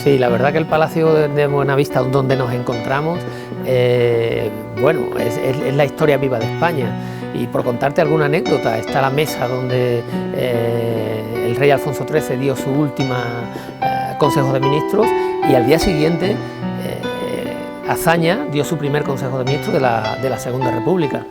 Sí, la verdad que el Palacio de Buenavista, donde nos encontramos, bueno, es la historia viva de España. Y por contarte alguna anécdota, está la mesa donde el rey Alfonso XIII dio su última Consejo de Ministros, y al día siguiente Azaña dio su primer Consejo de Ministros de la Segunda República.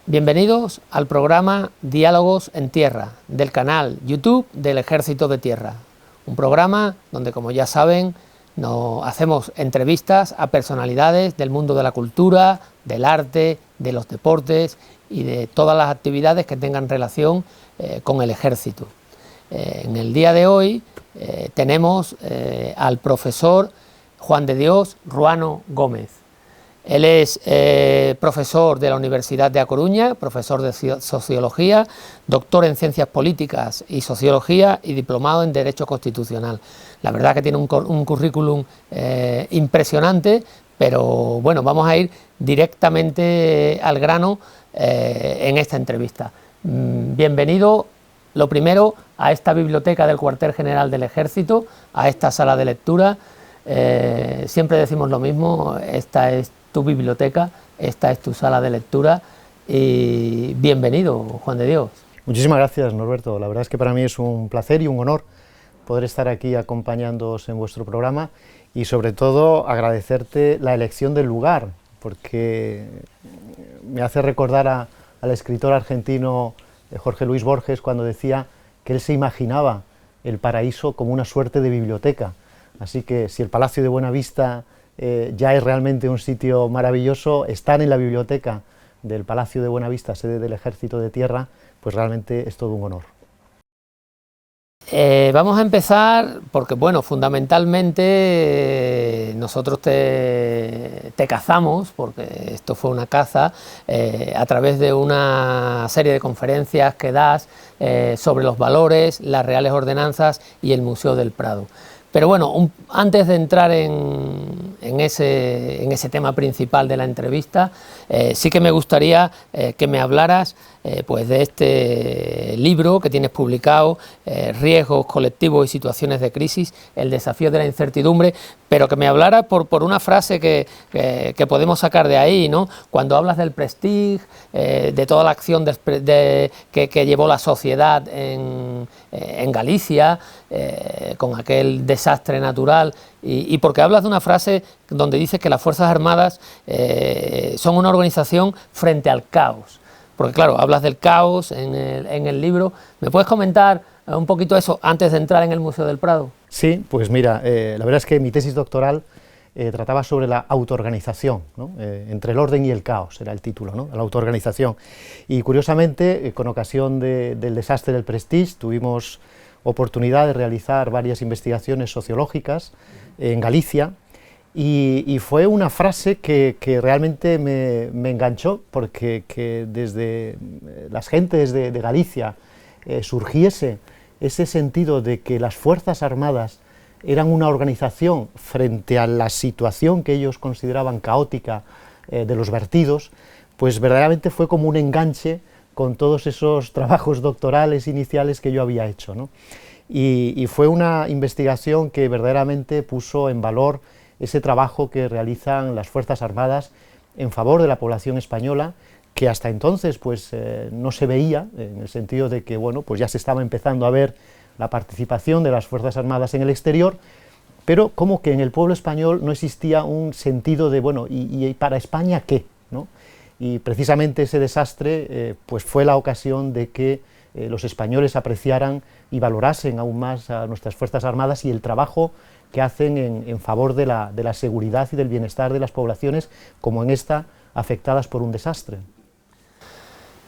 Bienvenidos al programa Diálogos en Tierra, del canal YouTube del Ejército de Tierra. Un programa donde, como ya saben, hacemos entrevistas a personalidades del mundo de la cultura, del arte, de los deportes y de todas las actividades que tengan relación con el Ejército. En el día de hoy tenemos al profesor Juan de Dios Ruano Gómez. Él es profesor de la Universidad de A Coruña, profesor de Sociología, doctor en Ciencias Políticas y Sociología y diplomado en Derecho Constitucional. La verdad que tiene un currículum impresionante, pero bueno, vamos a ir directamente al grano en esta entrevista. Bienvenido, lo primero, a esta biblioteca del Cuartel General del Ejército, a esta sala de lectura. Siempre decimos lo mismo, esta es tu biblioteca, esta es tu sala de lectura, y bienvenido, Juan de Dios. Muchísimas gracias, Norberto. La verdad es que para mí es un placer y un honor poder estar aquí acompañándoos en vuestro programa, y sobre todo agradecerte la elección del lugar, porque me hace recordar al escritor argentino Jorge Luis Borges, cuando decía que él se imaginaba el paraíso como una suerte de biblioteca. Así que si el Palacio de Buenavista ya es realmente un sitio maravilloso, estar en la biblioteca del Palacio de Buenavista, sede del Ejército de Tierra, pues realmente es todo un honor. Vamos a empezar porque, bueno, fundamentalmente nosotros te cazamos, porque esto fue una caza, a través de una serie de conferencias que das sobre los valores, las reales ordenanzas y el Museo del Prado. Pero bueno, antes de entrar en ese tema principal de la entrevista, sí que me gustaría que me hablaras pues de este libro que tienes publicado, Riesgos colectivos y situaciones de crisis, el desafío de la incertidumbre, pero que me hablaras por una frase que podemos sacar de ahí, ¿no? Cuando hablas del prestige, de toda la acción que llevó la sociedad en Galicia, con aquel desastre natural, y porque hablas de una frase donde dices que las Fuerzas Armadas son una organización frente al caos. Porque claro, hablas del caos en el libro. ¿Me puedes comentar un poquito eso antes de entrar en el Museo del Prado? Sí, pues mira, la verdad es que mi tesis doctoral trataba sobre la autoorganización, ¿no? Entre el orden y el caos, era el título, ¿no? La autoorganización. Y curiosamente, con ocasión del desastre del Prestige, tuvimos oportunidad de realizar varias investigaciones sociológicas en Galicia, y fue una frase que realmente me enganchó, porque que desde las gentes de Galicia surgiese ese sentido de que las Fuerzas Armadas eran una organización frente a la situación que ellos consideraban caótica de los vertidos, pues verdaderamente fue como un enganche con todos esos trabajos doctorales iniciales que yo había hecho, ¿no? Y fue una investigación que verdaderamente puso en valor ese trabajo que realizan las Fuerzas Armadas en favor de la población española, que hasta entonces pues no se veía, en el sentido de que bueno, pues ya se estaba empezando a ver la participación de las Fuerzas Armadas en el exterior, pero como que en el pueblo español no existía un sentido de, bueno, ¿y para España qué?, ¿no? Y precisamente ese desastre pues fue la ocasión de que los españoles apreciaran y valorasen aún más a nuestras Fuerzas Armadas y el trabajo que hacen en favor de la seguridad y del bienestar de las poblaciones, como en esta, afectadas por un desastre.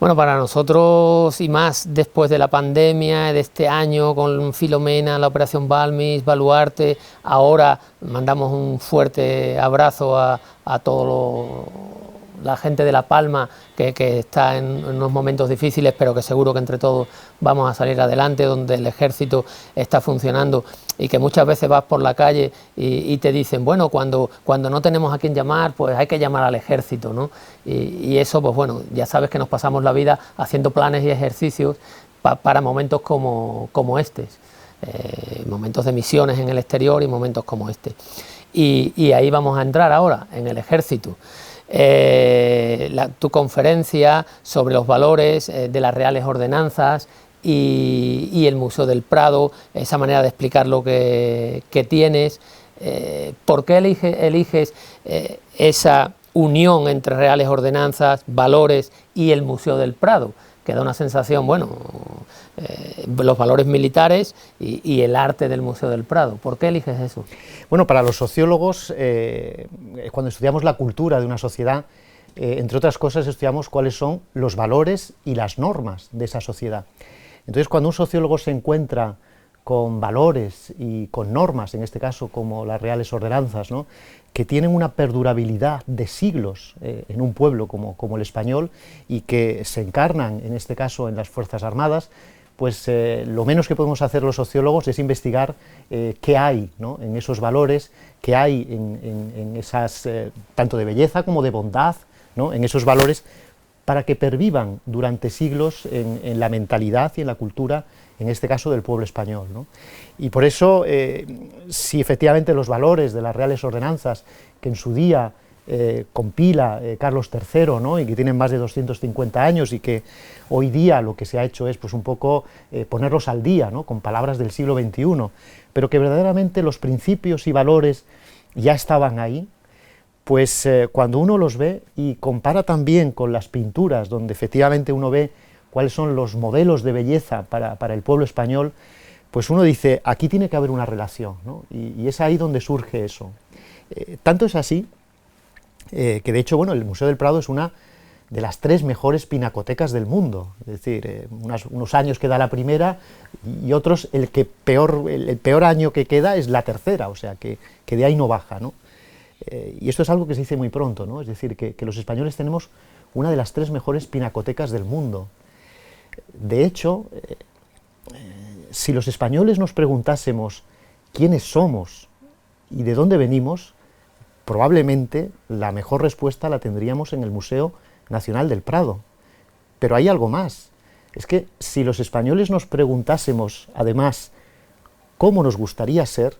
Bueno, para nosotros y más después de la pandemia, de este año con Filomena, la Operación Balmis, Baluarte, ahora mandamos un fuerte abrazo a toda la gente de La Palma que está en unos momentos difíciles, pero que seguro que entre todos vamos a salir adelante, donde el ejército está funcionando y que muchas veces vas por la calle y te dicen, bueno, cuando no tenemos a quién llamar, pues hay que llamar al ejército, ¿no? Y eso, pues bueno, ya sabes que nos pasamos la vida haciendo planes y ejercicios para momentos como estos, momentos de misiones en el exterior y momentos como este. Y ahí vamos a entrar ahora, en el ejército. Tu conferencia sobre los valores de las Reales Ordenanzas y el Museo del Prado, esa manera de explicar lo que tienes, ¿por qué eliges esa unión entre Reales Ordenanzas, valores y el Museo del Prado? Que da una sensación, bueno, los valores militares y el arte del Museo del Prado. ¿Por qué eliges eso? Bueno, para los sociólogos, cuando estudiamos la cultura de una sociedad, entre otras cosas estudiamos cuáles son los valores y las normas de esa sociedad. Entonces, cuando un sociólogo se encuentra con valores y con normas, en este caso como las Reales Ordenanzas, ¿no?, que tienen una perdurabilidad de siglos en un pueblo como el español y que se encarnan, en este caso, en las Fuerzas Armadas, pues lo menos que podemos hacer los sociólogos es investigar qué hay, ¿no?, en esos valores, qué hay en esas, tanto de belleza como de bondad, ¿no?, en esos valores, para que pervivan durante siglos en la mentalidad y en la cultura, en este caso del pueblo español, ¿no? Y por eso, si efectivamente los valores de las Reales Ordenanzas, que en su día compila Carlos III, ¿no?, y que tienen más de 250 años y que hoy día lo que se ha hecho es pues un poco ponerlos al día, ¿no?, con palabras del siglo XXI, pero que verdaderamente los principios y valores ya estaban ahí, pues cuando uno los ve y compara también con las pinturas, donde efectivamente uno ve cuáles son los modelos de belleza para el pueblo español, pues uno dice, aquí tiene que haber una relación, ¿no? Y es ahí donde surge eso. Tanto es así, que de hecho, bueno, el Museo del Prado es una de las 3 mejores pinacotecas del mundo, es decir, unos años queda la primera y otros el peor año que queda es la tercera, o sea, que de ahí no baja, ¿no? Y esto es algo que se dice muy pronto, ¿no? Es decir, que los españoles tenemos una de las 3 mejores pinacotecas del mundo. De hecho, si los españoles nos preguntásemos quiénes somos y de dónde venimos, probablemente la mejor respuesta la tendríamos en el Museo Nacional del Prado. Pero hay algo más, es que si los españoles nos preguntásemos, además, cómo nos gustaría ser,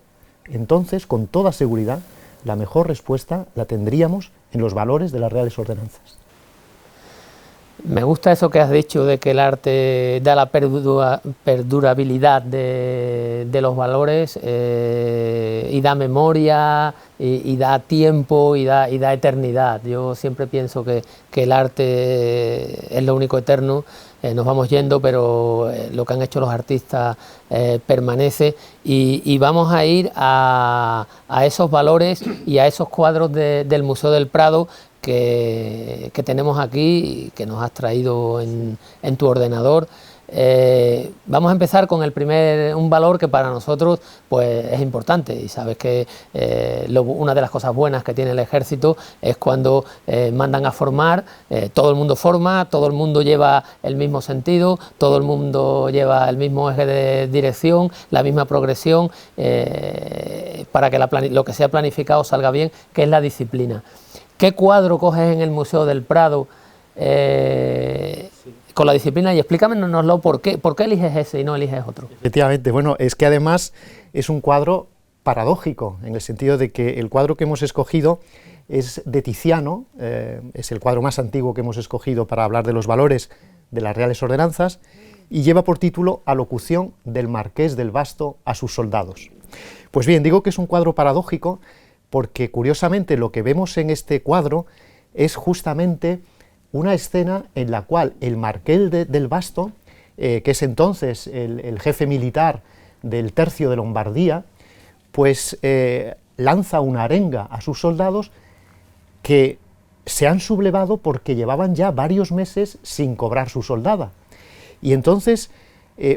entonces, con toda seguridad, la mejor respuesta la tendríamos en los valores de las Reales Ordenanzas. Me gusta eso que has dicho de que el arte da la perdurabilidad de los valores y da memoria y da tiempo y da eternidad. Yo siempre pienso que el arte es lo único eterno, nos vamos yendo, pero lo que han hecho los artistas permanece y vamos a ir a esos valores y a esos cuadros del Museo del Prado que tenemos aquí, que nos has traído en tu ordenador. Vamos a empezar con un valor que para nosotros pues, es importante, y sabes que una de las cosas buenas que tiene el ejército es cuando mandan a formar, todo el mundo forma, todo el mundo lleva el mismo sentido, todo el mundo lleva el mismo eje de dirección, la misma progresión, para que lo que sea planificado salga bien, que es la disciplina. ¿Qué cuadro coges en el Museo del Prado con la disciplina? Y explícanoslo por qué eliges ese y no eliges otro. Efectivamente, bueno, es que además es un cuadro paradójico, en el sentido de que el cuadro que hemos escogido es de Tiziano, es el cuadro más antiguo que hemos escogido para hablar de los valores de las Reales Ordenanzas, y lleva por título Alocución del Marqués del Basto a sus soldados. Pues bien, digo que es un cuadro paradójico porque curiosamente lo que vemos en este cuadro es justamente una escena en la cual el Marqués del Basto, que es entonces el jefe militar del tercio de Lombardía, pues lanza una arenga a sus soldados que se han sublevado porque llevaban ya varios meses sin cobrar su soldada. Y entonces,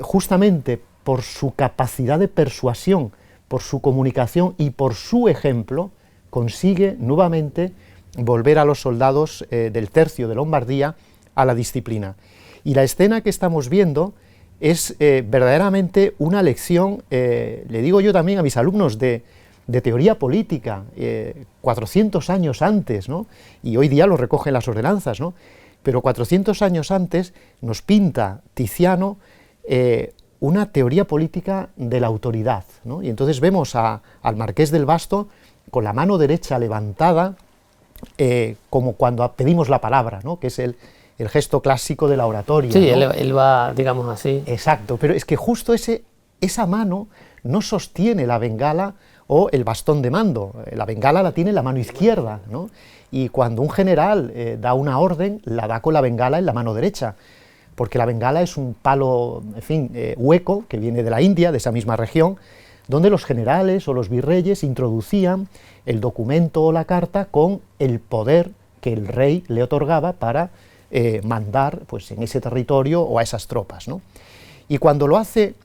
justamente por su capacidad de persuasión, por su comunicación y por su ejemplo, consigue nuevamente volver a los soldados del tercio de Lombardía a la disciplina. Y la escena que estamos viendo es verdaderamente una lección, le digo yo también a mis alumnos, de teoría política, 400 años antes, ¿no? Y hoy día lo recogen las ordenanzas, ¿no? Pero 400 años antes nos pinta Tiziano una teoría política de la autoridad, ¿no? Y entonces vemos al marqués del Basto con la mano derecha levantada, como cuando pedimos la palabra, ¿no? Que es el gesto clásico de la oratoria. Sí, ¿no? él va, digamos así. Exacto, pero es que justo esa mano no sostiene la bengala o el bastón de mando. La bengala la tiene en la mano izquierda, ¿no? Y cuando un general da una orden, la da con la bengala en la mano derecha, porque la bengala es un palo, en fin, hueco, que viene de la India, de esa misma región, donde los generales o los virreyes introducían el documento o la carta con el poder que el rey le otorgaba para mandar pues, en ese territorio o a esas tropas, ¿no? Y cuando lo hace,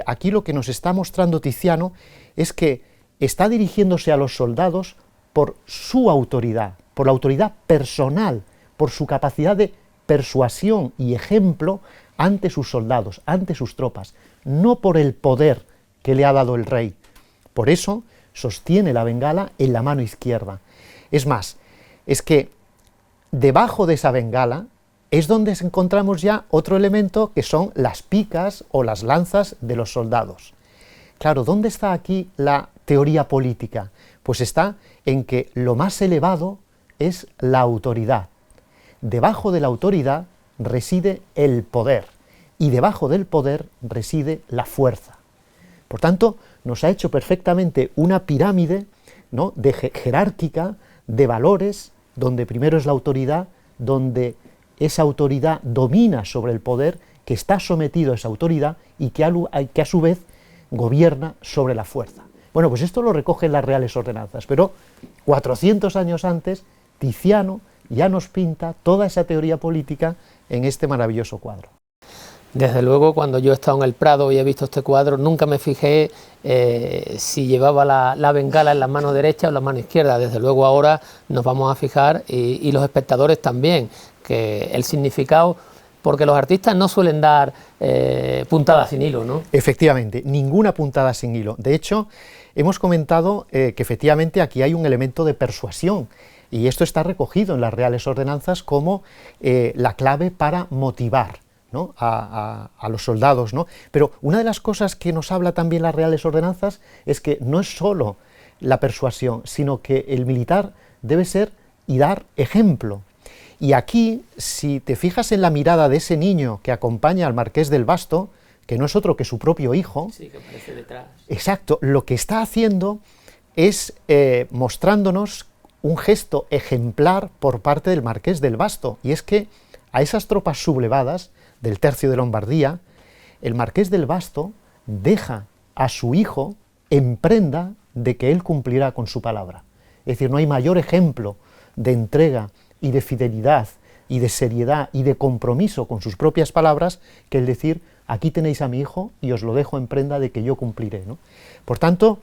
aquí lo que nos está mostrando Tiziano es que está dirigiéndose a los soldados por su autoridad, por la autoridad personal, por su capacidad de persuasión y ejemplo ante sus soldados, ante sus tropas, no por el poder que le ha dado el rey. Por eso sostiene la bengala en la mano izquierda. Es más, es que debajo de esa bengala es donde encontramos ya otro elemento que son las picas o las lanzas de los soldados. Claro, ¿dónde está aquí la teoría política? Pues está en que lo más elevado es la autoridad. Debajo de la autoridad reside el poder y debajo del poder reside la fuerza. Por tanto, nos ha hecho perfectamente una pirámide, ¿no?, jerárquica de valores, donde primero es la autoridad, donde esa autoridad domina sobre el poder, que está sometido a esa autoridad y que a su vez gobierna sobre la fuerza. Bueno, pues esto lo recogen las Reales Ordenanzas, pero 400 años antes, Tiziano ya nos pinta toda esa teoría política en este maravilloso cuadro. Desde luego, cuando yo he estado en el Prado y he visto este cuadro, nunca me fijé si llevaba la bengala en la mano derecha o en la mano izquierda. Desde luego ahora nos vamos a fijar, y los espectadores también, que el significado, porque los artistas no suelen dar puntadas sin hilo, ¿no? Efectivamente, ninguna puntada sin hilo. De hecho, hemos comentado que efectivamente aquí hay un elemento de persuasión, y esto está recogido en las Reales Ordenanzas como la clave para motivar, ¿no?, a los soldados, ¿no? Pero una de las cosas que nos habla también las Reales Ordenanzas es que no es solo la persuasión, sino que el militar debe ser y dar ejemplo. Y aquí, si te fijas en la mirada de ese niño que acompaña al marqués del Basto, que no es otro que su propio hijo, sí, que aparece detrás. Exacto, lo que está haciendo es mostrándonos un gesto ejemplar por parte del marqués del Basto, y es que a esas tropas sublevadas del tercio de Lombardía, el marqués del Basto deja a su hijo en prenda de que él cumplirá con su palabra. Es decir, no hay mayor ejemplo de entrega y de fidelidad y de seriedad y de compromiso con sus propias palabras que el decir, aquí tenéis a mi hijo y os lo dejo en prenda de que yo cumpliré, ¿no? Por tanto,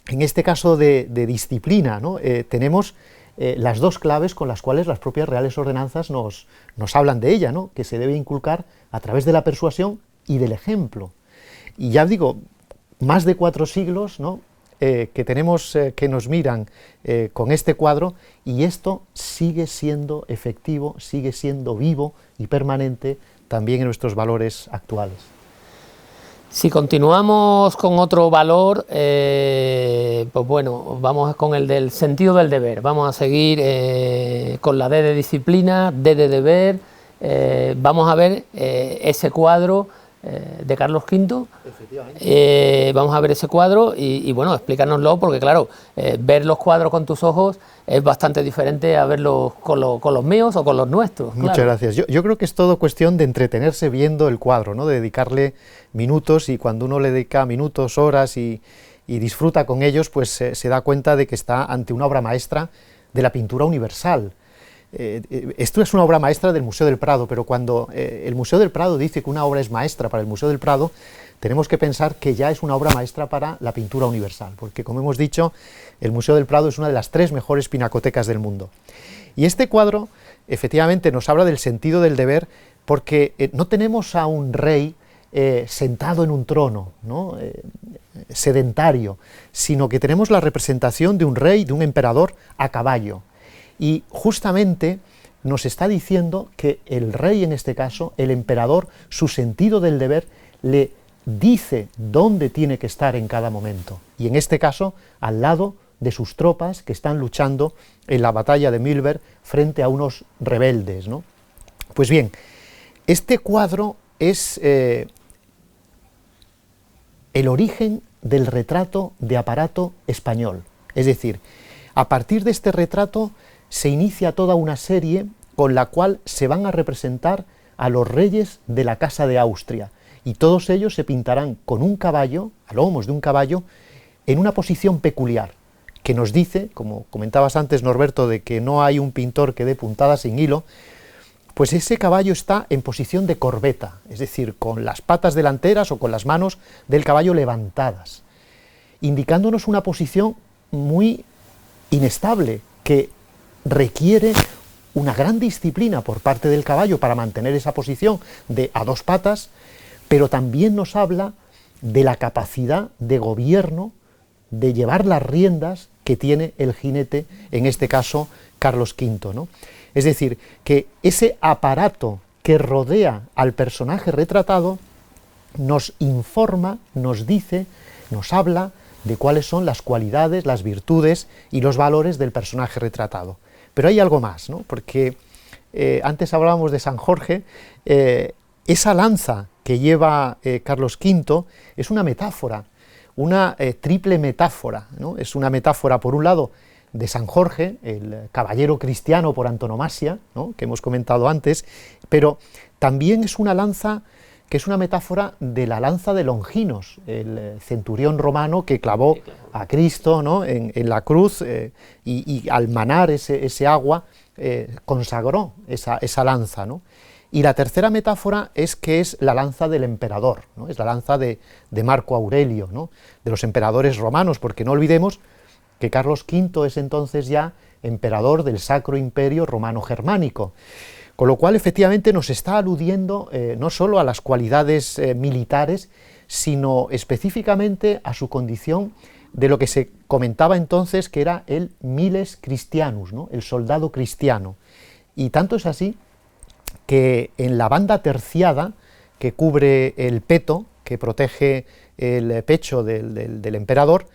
en este caso de disciplina, ¿no?, tenemos las dos claves con las cuales las propias Reales Ordenanzas nos hablan de ella, ¿no?, que se debe inculcar a través de la persuasión y del ejemplo. Y ya digo, más de 4 siglos, ¿no?, que tenemos que nos miran con este cuadro, y esto sigue siendo efectivo, sigue siendo vivo y permanente también en nuestros valores actuales. Si continuamos con otro valor, pues bueno, vamos con el del sentido del deber. Vamos a seguir con la D de disciplina, D de deber. Vamos a ver ese cuadro de Carlos V. Vamos a ver ese cuadro y bueno, explícanoslo, porque claro, ver los cuadros con tus ojos es bastante diferente a verlos con los míos o con los nuestros. Muchas gracias. Yo creo que es todo cuestión de entretenerse viendo el cuadro, ¿no?, de dedicarle minutos, y cuando uno le dedica minutos, horas y disfruta con ellos, pues se da cuenta de que está ante una obra maestra de la pintura universal. esto es una obra maestra del Museo del Prado, pero cuando el Museo del Prado dice que una obra es maestra para el Museo del Prado, tenemos que pensar que ya es una obra maestra para la pintura universal, porque como hemos dicho, el Museo del Prado es una de las 3 mejores pinacotecas del mundo. Y este cuadro, efectivamente, nos habla del sentido del deber, porque no tenemos a un rey sentado en un trono, ¿no? Sedentario, sino que tenemos la representación de un rey, de un emperador a caballo. Y justamente nos está diciendo que el rey, en este caso, el emperador, su sentido del deber, le dice dónde tiene que estar en cada momento. Y en este caso, al lado de sus tropas que están luchando en la batalla de Mühlberg frente a unos rebeldes, ¿no? Pues bien, este cuadro es el origen del retrato de aparato español. Es decir, a partir de este retrato se inicia toda una serie con la cual se van a representar a los reyes de la Casa de Austria, y todos ellos se pintarán con un caballo, a lomos de un caballo, en una posición peculiar, que nos dice, como comentabas antes, Norberto, de que no hay un pintor que dé puntada sin hilo, pues ese caballo está en posición de corbeta, es decir, con las patas delanteras o con las manos del caballo levantadas, indicándonos una posición muy inestable, que requiere una gran disciplina por parte del caballo para mantener esa posición de a 2 patas, pero también nos habla de la capacidad de gobierno, de llevar las riendas que tiene el jinete, en este caso Carlos V, ¿no? Es decir, que ese aparato que rodea al personaje retratado nos informa, nos dice, nos habla de cuáles son las cualidades, las virtudes y los valores del personaje retratado. Pero hay algo más, ¿no? Porque antes hablábamos de San Jorge, esa lanza que lleva Carlos V es una metáfora, una triple metáfora, ¿no? Es una metáfora, por un lado, de San Jorge, el caballero cristiano por antonomasia, ¿no?, que hemos comentado antes, pero también es una lanza que es una metáfora de la lanza de Longinos, el centurión romano que clavó a Cristo, ¿no?, en la cruz, y al manar ese agua consagró esa lanza, ¿no? Y la tercera metáfora es que es la lanza del emperador, ¿no? Es la lanza de Marco Aurelio, ¿no?, de los emperadores romanos, porque no olvidemos que Carlos V es entonces ya emperador del Sacro Imperio Romano-Germánico, con lo cual efectivamente nos está aludiendo no solo a las cualidades militares, sino específicamente a su condición de lo que se comentaba entonces que era el miles Christianus, ¿no?, el soldado cristiano. Y tanto es así que en la banda terciada que cubre el peto, que protege el pecho del emperador,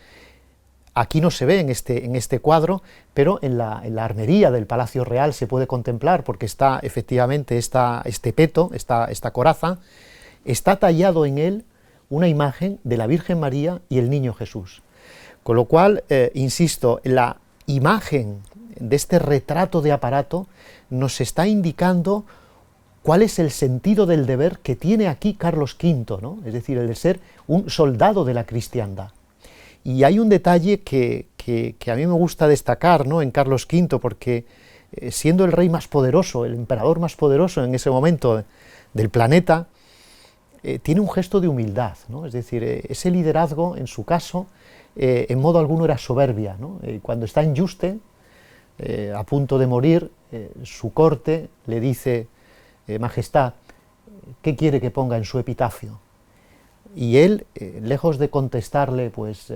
aquí no se ve en este cuadro, pero en la armería del Palacio Real se puede contemplar, porque está efectivamente este peto, esta coraza, está tallado en él una imagen de la Virgen María y el Niño Jesús. Con lo cual, insisto, la imagen de este retrato de aparato nos está indicando cuál es el sentido del deber que tiene aquí Carlos V, ¿no? Es decir, el de ser un soldado de la cristiandad. Y hay un detalle que a mí me gusta destacar, ¿no?, en Carlos V, porque siendo el rey más poderoso, el emperador más poderoso en ese momento del planeta, tiene un gesto de humildad, ¿no? Es decir, ese liderazgo, en su caso, en modo alguno era soberbia, ¿no? Cuando está en Yuste, a punto de morir, su corte le dice: Majestad, ¿qué quiere que ponga en su epitafio? Y él, lejos de contestarle, pues,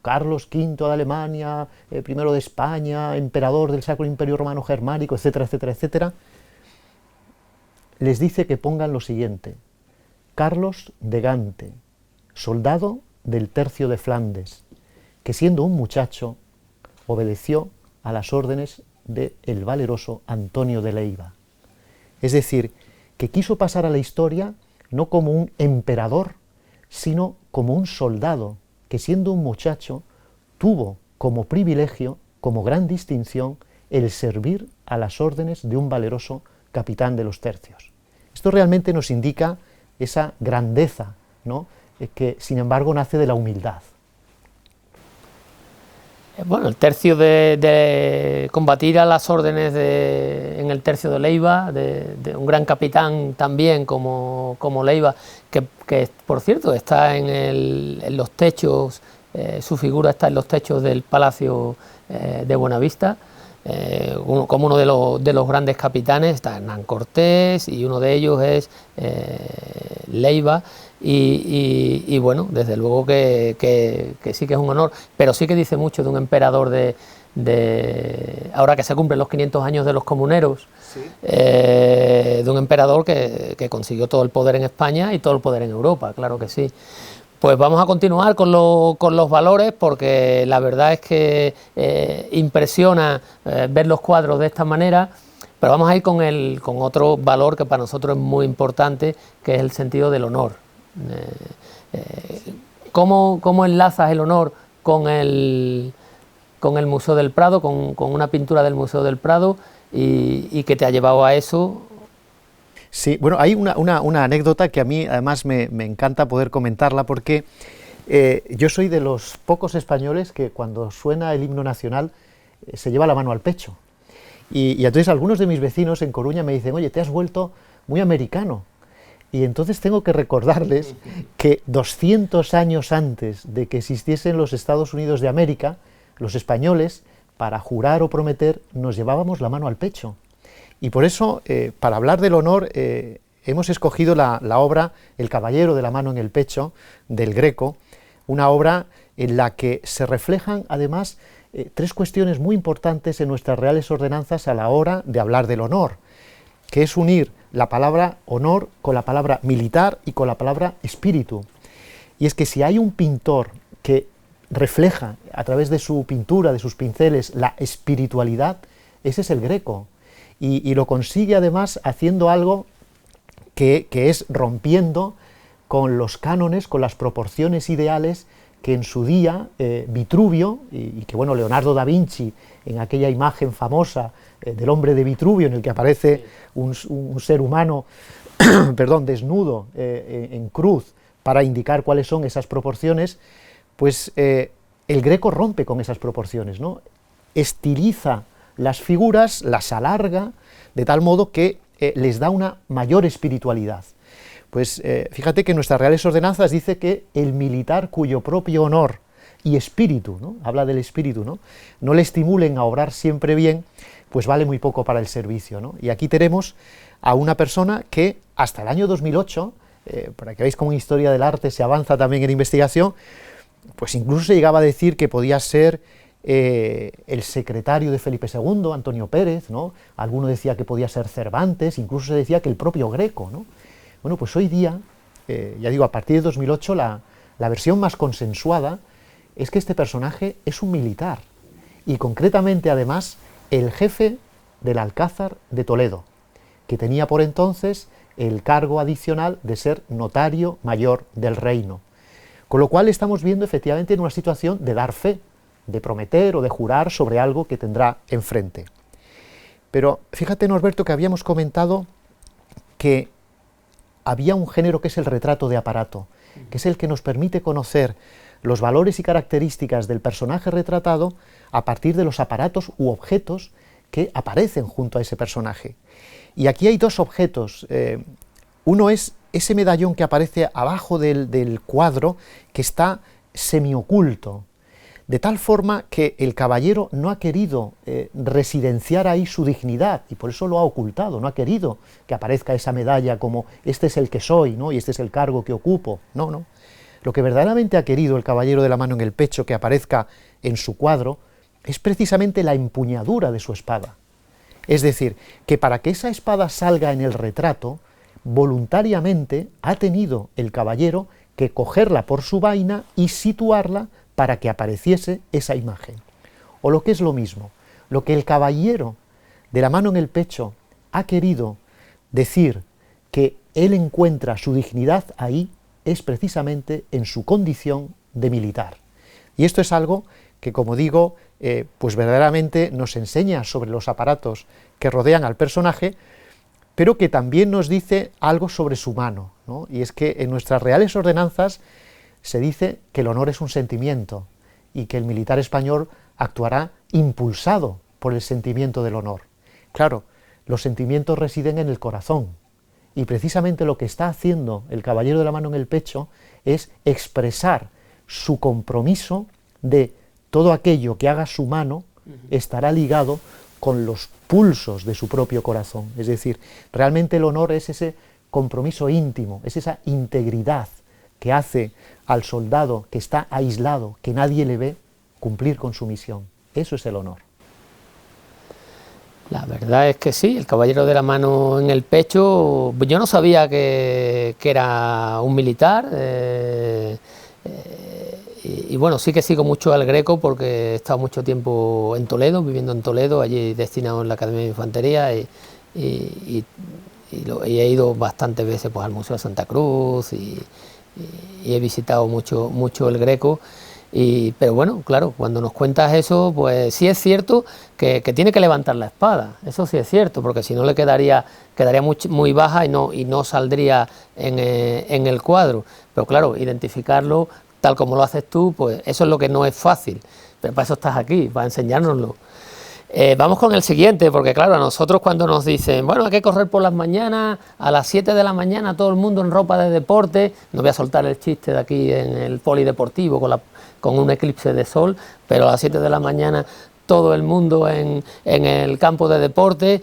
Carlos V de Alemania, primero de España, emperador del Sacro Imperio Romano Germánico, etcétera, etcétera, etcétera, les dice que pongan lo siguiente: Carlos de Gante, soldado del Tercio de Flandes, que siendo un muchacho obedeció a las órdenes del valeroso Antonio de Leiva. Es decir, que quiso pasar a la historia no como un emperador, sino como un soldado que, siendo un muchacho, tuvo como privilegio, como gran distinción, el servir a las órdenes de un valeroso capitán de los tercios. Esto realmente nos indica esa grandeza, ¿no?, que sin embargo nace de la humildad. Bueno, el tercio de combatir a las órdenes en en el tercio de Leiva, de un gran capitán también como Leiva, que por cierto está en los techos, su figura está en los techos del Palacio de Buenavista. Como uno de los grandes capitanes está Hernán Cortés y uno de ellos es Leiva y bueno, desde luego que sí que es un honor, pero sí que dice mucho de un emperador ahora que se cumplen los 500 años de los comuneros, sí. De un emperador que consiguió todo el poder en España y todo el poder en Europa, claro que sí. Pues vamos a continuar con los valores, porque la verdad es que impresiona ver los cuadros de esta manera, pero vamos a ir con otro valor que para nosotros es muy importante, que es el sentido del honor. ¿Cómo enlazas el honor con el Museo del Prado, con una pintura del Museo del Prado, y qué te ha llevado a eso? Sí, bueno, hay una anécdota que a mí además me encanta poder comentarla, porque yo soy de los pocos españoles que cuando suena el himno nacional se lleva la mano al pecho. Y entonces algunos de mis vecinos en Coruña me dicen: oye, te has vuelto muy americano. Y entonces tengo que recordarles que 200 años antes de que existiesen los Estados Unidos de América, los españoles, para jurar o prometer, nos llevábamos la mano al pecho. Y por eso, para hablar del honor, hemos escogido la obra El caballero de la mano en el pecho, del Greco, una obra en la que se reflejan, además, tres cuestiones muy importantes en nuestras reales ordenanzas a la hora de hablar del honor, que es unir la palabra honor con la palabra militar y con la palabra espíritu. Y es que si hay un pintor que refleja a través de su pintura, de sus pinceles, la espiritualidad, ese es el Greco. Y lo consigue además haciendo algo que es rompiendo con los cánones, con las proporciones ideales que en su día Vitruvio, y que bueno, Leonardo da Vinci, en aquella imagen famosa del hombre de Vitruvio, en el que aparece un ser humano perdón, desnudo en cruz, para indicar cuáles son esas proporciones, pues el Greco rompe con esas proporciones, ¿no? Estiliza las figuras, las alarga, de tal modo que les da una mayor espiritualidad. Pues fíjate que en nuestras reales ordenanzas dice que el militar cuyo propio honor y espíritu, ¿no?, habla del espíritu, no le estimulen a obrar siempre bien, pues vale muy poco para el servicio, ¿no? Y aquí tenemos a una persona que hasta el año 2008, para que veáis cómo en historia del arte se avanza también en investigación, pues incluso se llegaba a decir que podía ser el secretario de Felipe II, Antonio Pérez, ¿no? Alguno decía que podía ser Cervantes, incluso se decía que el propio Greco, ¿no? Bueno, pues hoy día, ya digo, a partir de 2008, la versión más consensuada es que este personaje es un militar, y concretamente además el jefe del Alcázar de Toledo, que tenía por entonces el cargo adicional de ser notario mayor del reino. Con lo cual estamos viendo efectivamente en una situación de dar fe, de prometer o de jurar sobre algo que tendrá enfrente. Pero fíjate, Norberto, que habíamos comentado que había un género que es el retrato de aparato, que es el que nos permite conocer los valores y características del personaje retratado a partir de los aparatos u objetos que aparecen junto a ese personaje. Y aquí hay dos objetos. Uno es ese medallón que aparece abajo del cuadro, que está semioculto, de tal forma que el caballero no ha querido residenciar ahí su dignidad, y por eso lo ha ocultado, no ha querido que aparezca esa medalla como este es el que soy, ¿no?, y este es el cargo que ocupo. No, no. Lo que verdaderamente ha querido el caballero de la mano en el pecho que aparezca en su cuadro es precisamente la empuñadura de su espada. Es decir, que para que esa espada salga en el retrato, voluntariamente ha tenido el caballero que cogerla por su vaina y situarla para que apareciese esa imagen. O lo que es lo mismo, lo que el caballero de la mano en el pecho ha querido decir que él encuentra su dignidad ahí, es precisamente en su condición de militar. Y esto es algo que, como digo, pues verdaderamente nos enseña sobre los aparatos que rodean al personaje, pero que también nos dice algo sobre su mano, ¿no? Y es que en nuestras reales ordenanzas se dice que el honor es un sentimiento y que el militar español actuará impulsado por el sentimiento del honor. Claro, los sentimientos residen en el corazón. Y precisamente lo que está haciendo el caballero de la mano en el pecho es expresar su compromiso de todo aquello que haga su mano estará ligado con los pulsos de su propio corazón. Es decir, realmente el honor es ese compromiso íntimo, es esa integridad que hace al soldado que está aislado, que nadie le ve, cumplir con su misión. Eso es el honor. La verdad es que sí, el caballero de la mano en el pecho, yo no sabía que era un militar, y bueno, sí que sigo mucho al Greco porque he estado mucho tiempo en Toledo, viviendo en Toledo, allí destinado en la Academia de Infantería, y he ido bastantes veces pues, al Museo de Santa Cruz y he visitado mucho el Greco. Pero bueno, claro, cuando nos cuentas eso, pues sí es cierto que tiene que levantar la espada, eso sí es cierto, porque si no le quedaría muy baja y no saldría en el cuadro. Pero claro, identificarlo tal como lo haces tú, pues eso es lo que no es fácil, pero para eso estás aquí, para enseñárnoslo. Vamos con el siguiente, porque claro, a nosotros cuando nos dicen, bueno, hay que correr por las mañanas, a las 7 de la mañana todo el mundo en ropa de deporte, no voy a soltar el chiste de aquí en el polideportivo con un eclipse de sol, pero a las 7 de la mañana todo el mundo en el campo de deporte,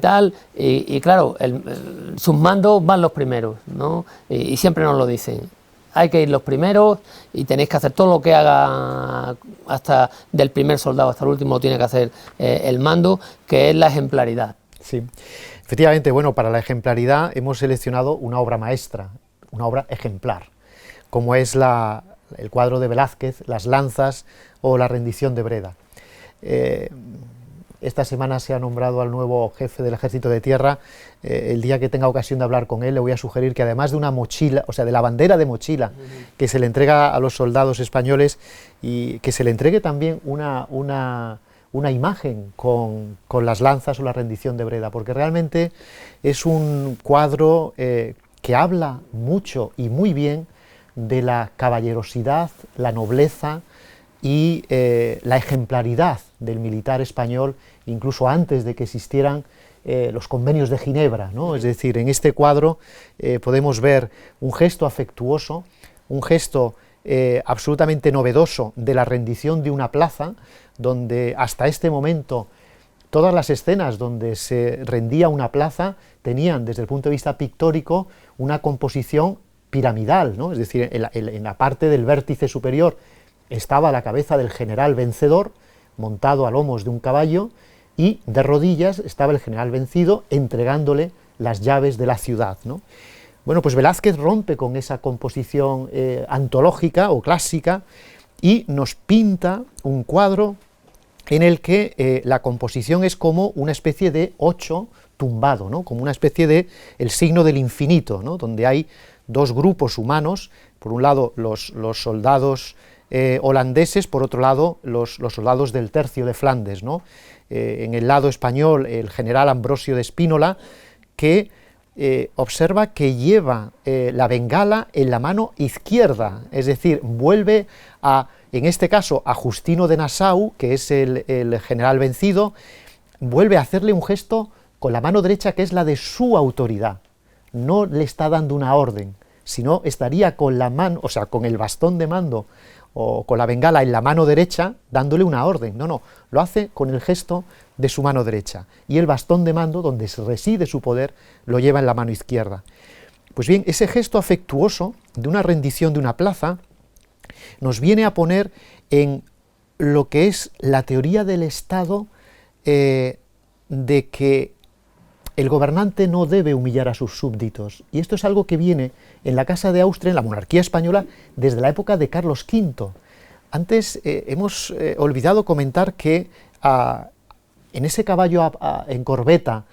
tal, y claro, sus mandos van los primeros, ¿no? Y siempre nos lo dicen. Hay que ir los primeros y tenéis que hacer todo lo que haga, hasta del primer soldado hasta el último, lo tiene que hacer el mando, que es la ejemplaridad. Sí, efectivamente, bueno, para la ejemplaridad hemos seleccionado una obra maestra, una obra ejemplar, como es el cuadro de Velázquez, Las lanzas o La rendición de Breda. Esta semana se ha nombrado al nuevo jefe del Ejército de Tierra. El día que tenga ocasión de hablar con él, le voy a sugerir que además de una mochila, o sea, de la bandera de mochila que se le entrega a los soldados españoles, y que se le entregue también una imagen con las lanzas o la rendición de Breda, porque realmente es un cuadro que habla mucho y muy bien de la caballerosidad, la nobleza y la ejemplaridad del militar español, incluso antes de que existieran los convenios de Ginebra, ¿no? Es decir, en este cuadro podemos ver un gesto afectuoso, un gesto absolutamente novedoso de la rendición de una plaza, donde hasta este momento todas las escenas donde se rendía una plaza tenían, desde el punto de vista pictórico, una composición piramidal, ¿no? Es decir, en la parte del vértice superior estaba la cabeza del general vencedor, montado a lomos de un caballo, y de rodillas estaba el general vencido entregándole las llaves de la ciudad, ¿no? Bueno, pues Velázquez rompe con esa composición antológica o clásica y nos pinta un cuadro en el que la composición es como una especie de 8 tumbado, ¿no? Como una especie de el signo del infinito, ¿no? Donde hay dos grupos humanos, por un lado los soldados holandeses, por otro lado los soldados del Tercio de Flandes, ¿no? En el lado español el general Ambrosio de Spínola, que observa que lleva la bengala en la mano izquierda, es decir, vuelve en este caso a Justino de Nassau, que es el general vencido, vuelve a hacerle un gesto con la mano derecha que es la de su autoridad, no le está dando una orden, sino estaría con la mano, o sea, con el bastón de mando o con la bengala en la mano derecha dándole una orden. No, lo hace con el gesto de su mano derecha, y el bastón de mando, donde reside su poder, lo lleva en la mano izquierda. Pues bien, ese gesto afectuoso de una rendición de una plaza nos viene a poner en lo que es la teoría del Estado, de que el gobernante no debe humillar a sus súbditos, y esto es algo que viene en la Casa de Austria, en la monarquía española, desde la época de Carlos V. Antes hemos olvidado comentar que en ese caballo en corbeta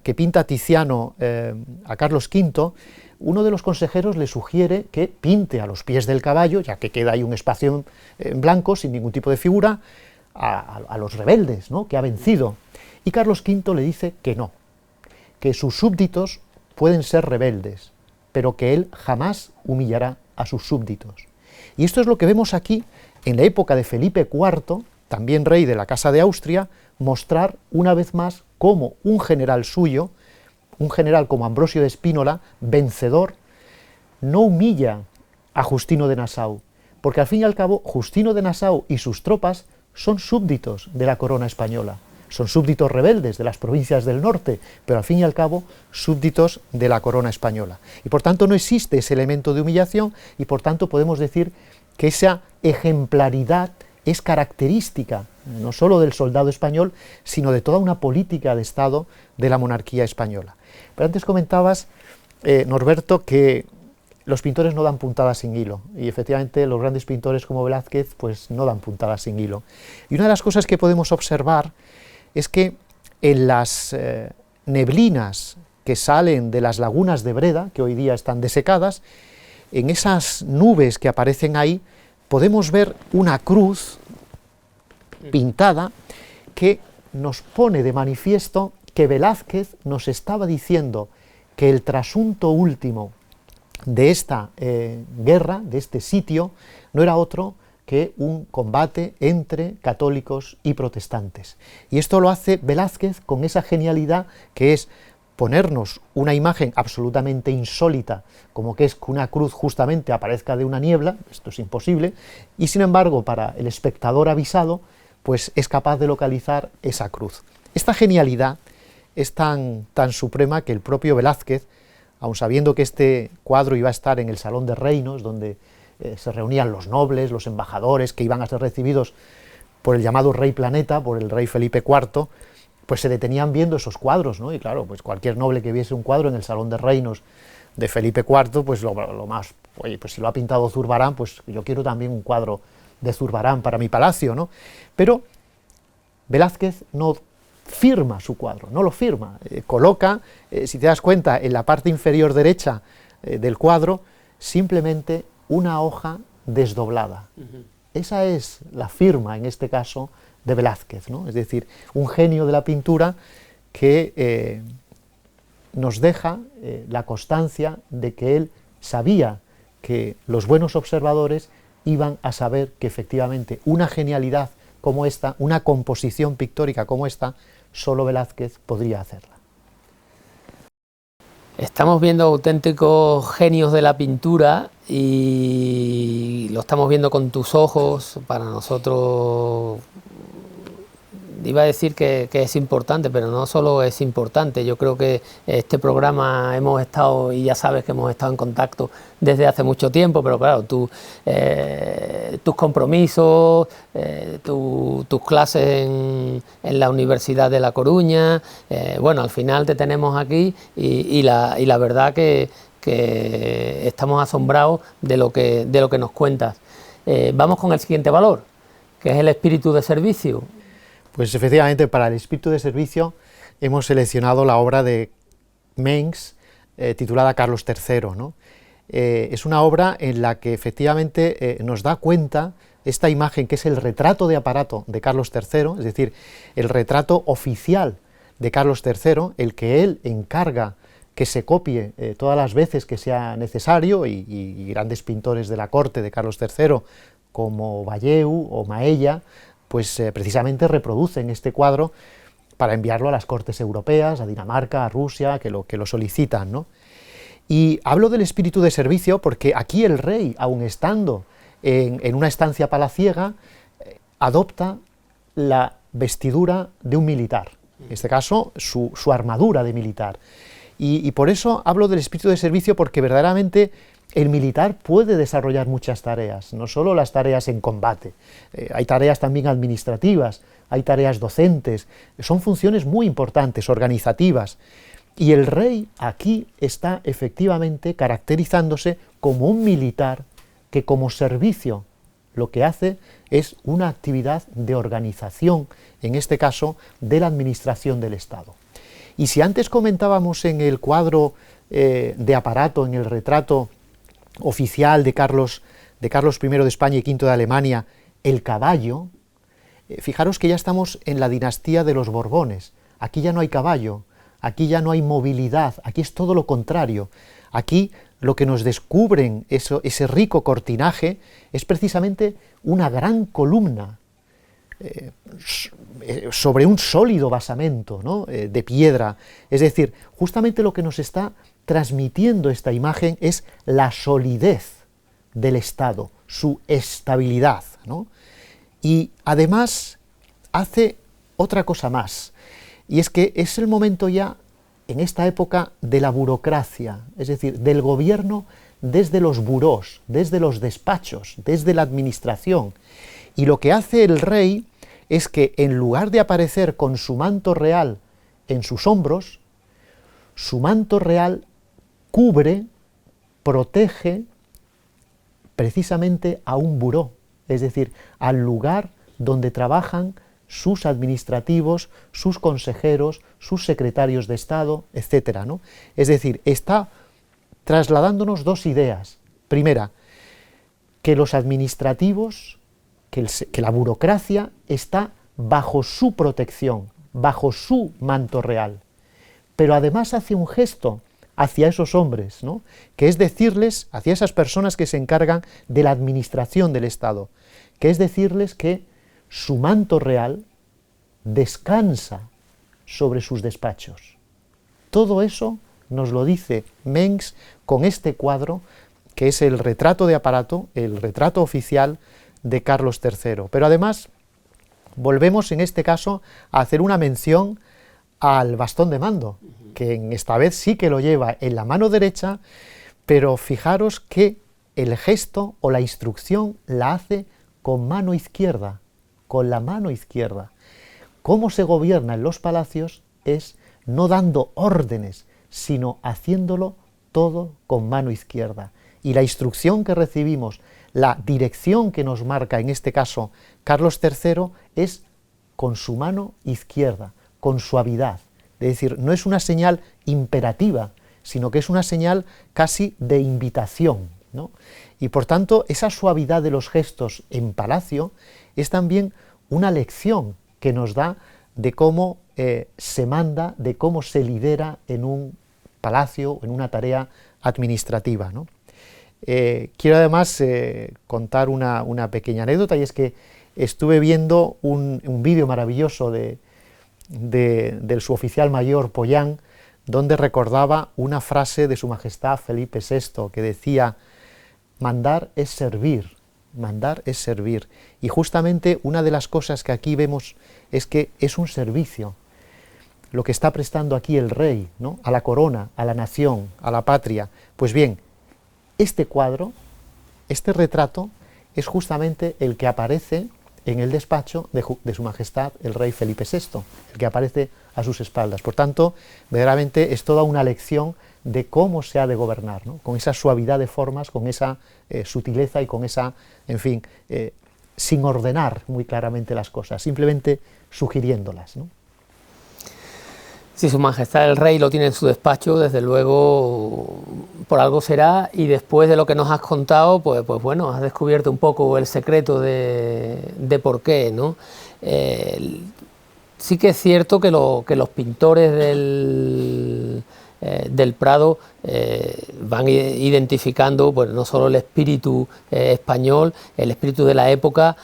que pinta Tiziano a Carlos V, uno de los consejeros le sugiere que pinte a los pies del caballo, ya que queda ahí un espacio en blanco, sin ningún tipo de figura, a los rebeldes, ¿no?, que ha vencido. Y Carlos V le dice que no, que sus súbditos pueden ser rebeldes, pero que él jamás humillará a sus súbditos. Y esto es lo que vemos aquí en la época de Felipe IV, también rey de la Casa de Austria, mostrar una vez más cómo un general suyo, un general como Ambrosio de Spínola, vencedor, no humilla a Justino de Nassau, porque al fin y al cabo Justino de Nassau y sus tropas son súbditos de la corona española, son súbditos rebeldes de las provincias del norte, pero al fin y al cabo súbditos de la corona española. Y por tanto no existe ese elemento de humillación y por tanto podemos decir que esa ejemplaridad es característica no solo del soldado español, sino de toda una política de Estado de la monarquía española. Pero antes comentabas, Norberto, que los pintores no dan puntadas sin hilo, y efectivamente los grandes pintores como Velázquez pues no dan puntadas sin hilo. Y una de las cosas que podemos observar es que en las neblinas que salen de las lagunas de Breda, que hoy día están desecadas, en esas nubes que aparecen ahí, podemos ver una cruz pintada que nos pone de manifiesto que Velázquez nos estaba diciendo que el trasunto último de esta guerra, de este sitio, no era otro que un combate entre católicos y protestantes. Y esto lo hace Velázquez con esa genialidad que es ponernos una imagen absolutamente insólita, como que es que una cruz justamente aparezca de una niebla, esto es imposible, y sin embargo para el espectador avisado, pues es capaz de localizar esa cruz. Esta genialidad es tan suprema que el propio Velázquez, aun sabiendo que este cuadro iba a estar en el Salón de Reinos, donde se reunían los nobles, los embajadores, que iban a ser recibidos por el llamado Rey Planeta, por el rey Felipe IV, pues se detenían viendo esos cuadros, ¿no? Y claro, pues cualquier noble que viese un cuadro en el Salón de Reinos de Felipe IV, pues lo más, oye, pues si lo ha pintado Zurbarán, pues yo quiero también un cuadro de Zurbarán para mi palacio, ¿no? Pero Velázquez no firma su cuadro, no lo firma, coloca, si te das cuenta, en la parte inferior derecha del cuadro, simplemente una hoja desdoblada. Esa es la firma, en este caso, de Velázquez, ¿no? Es decir, un genio de la pintura que nos deja la constancia de que él sabía que los buenos observadores iban a saber que efectivamente una genialidad como esta, una composición pictórica como esta, solo Velázquez podría hacerla. Estamos viendo auténticos genios de la pintura y lo estamos viendo con tus ojos. Para nosotros, iba a decir que es importante, pero no solo es importante. Yo creo que este programa hemos estado, y ya sabes que hemos estado en contacto desde hace mucho tiempo, pero claro, tus compromisos, tus clases en la Universidad de La Coruña, bueno, al final te tenemos aquí y la verdad que estamos asombrados de lo que nos cuentas. Vamos con el siguiente valor, que es el espíritu de servicio. Pues efectivamente, para el espíritu de servicio hemos seleccionado la obra de Mengs, titulada Carlos III, ¿no? Es una obra en la que efectivamente nos da cuenta esta imagen que es el retrato de aparato de Carlos III, es decir, el retrato oficial de Carlos III, el que él encarga que se copie todas las veces que sea necesario, y grandes pintores de la corte de Carlos III como Valleu o Maella, pues precisamente reproducen este cuadro para enviarlo a las cortes europeas, a Dinamarca, a Rusia, que lo solicitan, ¿no? Y hablo del espíritu de servicio porque aquí el rey, aun estando en una estancia palaciega, adopta la vestidura de un militar, en este caso su armadura de militar. Y por eso hablo del espíritu de servicio, porque verdaderamente el militar puede desarrollar muchas tareas, no solo las tareas en combate, hay tareas también administrativas, hay tareas docentes, son funciones muy importantes, organizativas, y el rey aquí está efectivamente caracterizándose como un militar que como servicio lo que hace es una actividad de organización, en este caso de la administración del Estado. Y si antes comentábamos en el cuadro de aparato, en el retrato oficial de Carlos I de España y V de Alemania, el caballo, fijaros que ya estamos en la dinastía de los Borbones. Aquí ya no hay caballo, aquí ya no hay movilidad, aquí es todo lo contrario. Aquí lo que nos descubren ese rico cortinaje es precisamente una gran columna, sobre un sólido basamento, ¿no? De piedra. Es decir, justamente lo que nos está transmitiendo esta imagen es la solidez del Estado, su estabilidad, ¿no? Y además hace otra cosa más, y es que es el momento ya, en esta época, de la burocracia, es decir, del gobierno desde los burós, desde los despachos, desde la administración. Y lo que hace el rey es que, en lugar de aparecer con su manto real en sus hombros, su manto real cubre, protege precisamente a un buró, es decir, al lugar donde trabajan sus administrativos, sus consejeros, sus secretarios de Estado, etcétera, ¿no? Es decir, está trasladándonos dos ideas. Primera, que los administrativos, que la burocracia está bajo su protección, bajo su manto real. Pero además hace un gesto hacia esos hombres, ¿no? Que es decirles, hacia esas personas que se encargan de la administración del Estado, que es decirles que su manto real descansa sobre sus despachos. Todo eso nos lo dice Mengs con este cuadro, que es el retrato de aparato, el retrato oficial de Carlos III. Pero además volvemos en este caso a hacer una mención al bastón de mando, que en esta vez sí que lo lleva en la mano derecha, pero fijaros que el gesto o la instrucción la hace con mano izquierda, con la mano izquierda. Cómo se gobierna en los palacios es no dando órdenes, sino haciéndolo todo con mano izquierda. Y la instrucción que recibimos, la dirección que nos marca en este caso Carlos III, es con su mano izquierda, con suavidad. Es decir, no es una señal imperativa, sino que es una señal casi de invitación, ¿no? Y por tanto, esa suavidad de los gestos en palacio es también una lección que nos da de cómo se manda, de cómo se lidera en un palacio, en una tarea administrativa, ¿no? Quiero además contar una pequeña anécdota, y es que estuve viendo un vídeo maravilloso del suboficial mayor Pollán, donde recordaba una frase de Su Majestad Felipe VI que decía: mandar es servir, mandar es servir. Y justamente una de las cosas que aquí vemos es que es un servicio lo que está prestando aquí el rey, ¿no? A la corona, a la nación, a la patria. Pues bien, este cuadro, este retrato, es justamente el que aparece en el despacho de Su Majestad el rey Felipe VI, el que aparece a sus espaldas. Por tanto, verdaderamente es toda una lección de cómo se ha de gobernar, ¿no? Con esa suavidad de formas, con esa sutileza y con esa, en fin, sin ordenar muy claramente las cosas, simplemente sugiriéndolas, ¿no? Si Su Majestad el Rey lo tiene en su despacho, desde luego por algo será, y después de lo que nos has contado, pues bueno, has descubierto un poco el secreto de por qué, ¿no? Sí que es cierto que los pintores del Prado van identificando, pues, no solo el espíritu español, el espíritu de la época,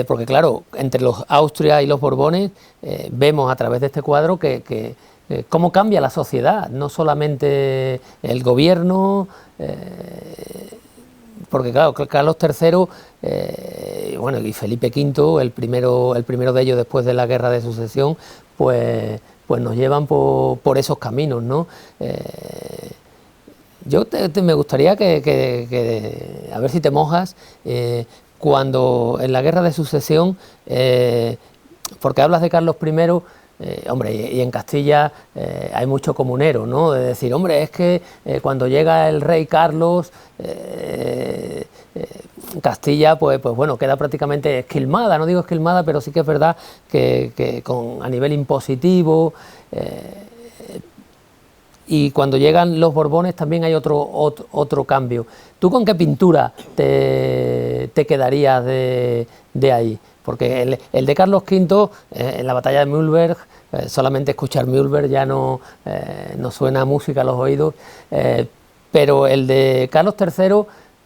porque claro, entre los Austria y los Borbones vemos a través de este cuadro que cómo cambia la sociedad, no solamente el gobierno, porque claro, Carlos III, bueno, y Felipe V, el primero de ellos después de la Guerra de Sucesión, pues nos llevan por esos caminos, ¿no? Yo me gustaría que a ver si te mojas, cuando en la Guerra de Sucesión, porque hablas de Carlos I, hombre, y en Castilla hay mucho comunero, ¿no? De decir, hombre, es que cuando llega el rey Carlos, Castilla, pues bueno, queda prácticamente esquilmada, no digo esquilmada, pero sí que es verdad que a nivel impositivo, y cuando llegan los Borbones también hay otro cambio. ¿Tú con qué pintura te quedarías de ahí? Porque el de Carlos V, en la batalla de Mühlberg, solamente escuchar Mühlberg ya no suena música a los oídos, pero el de Carlos III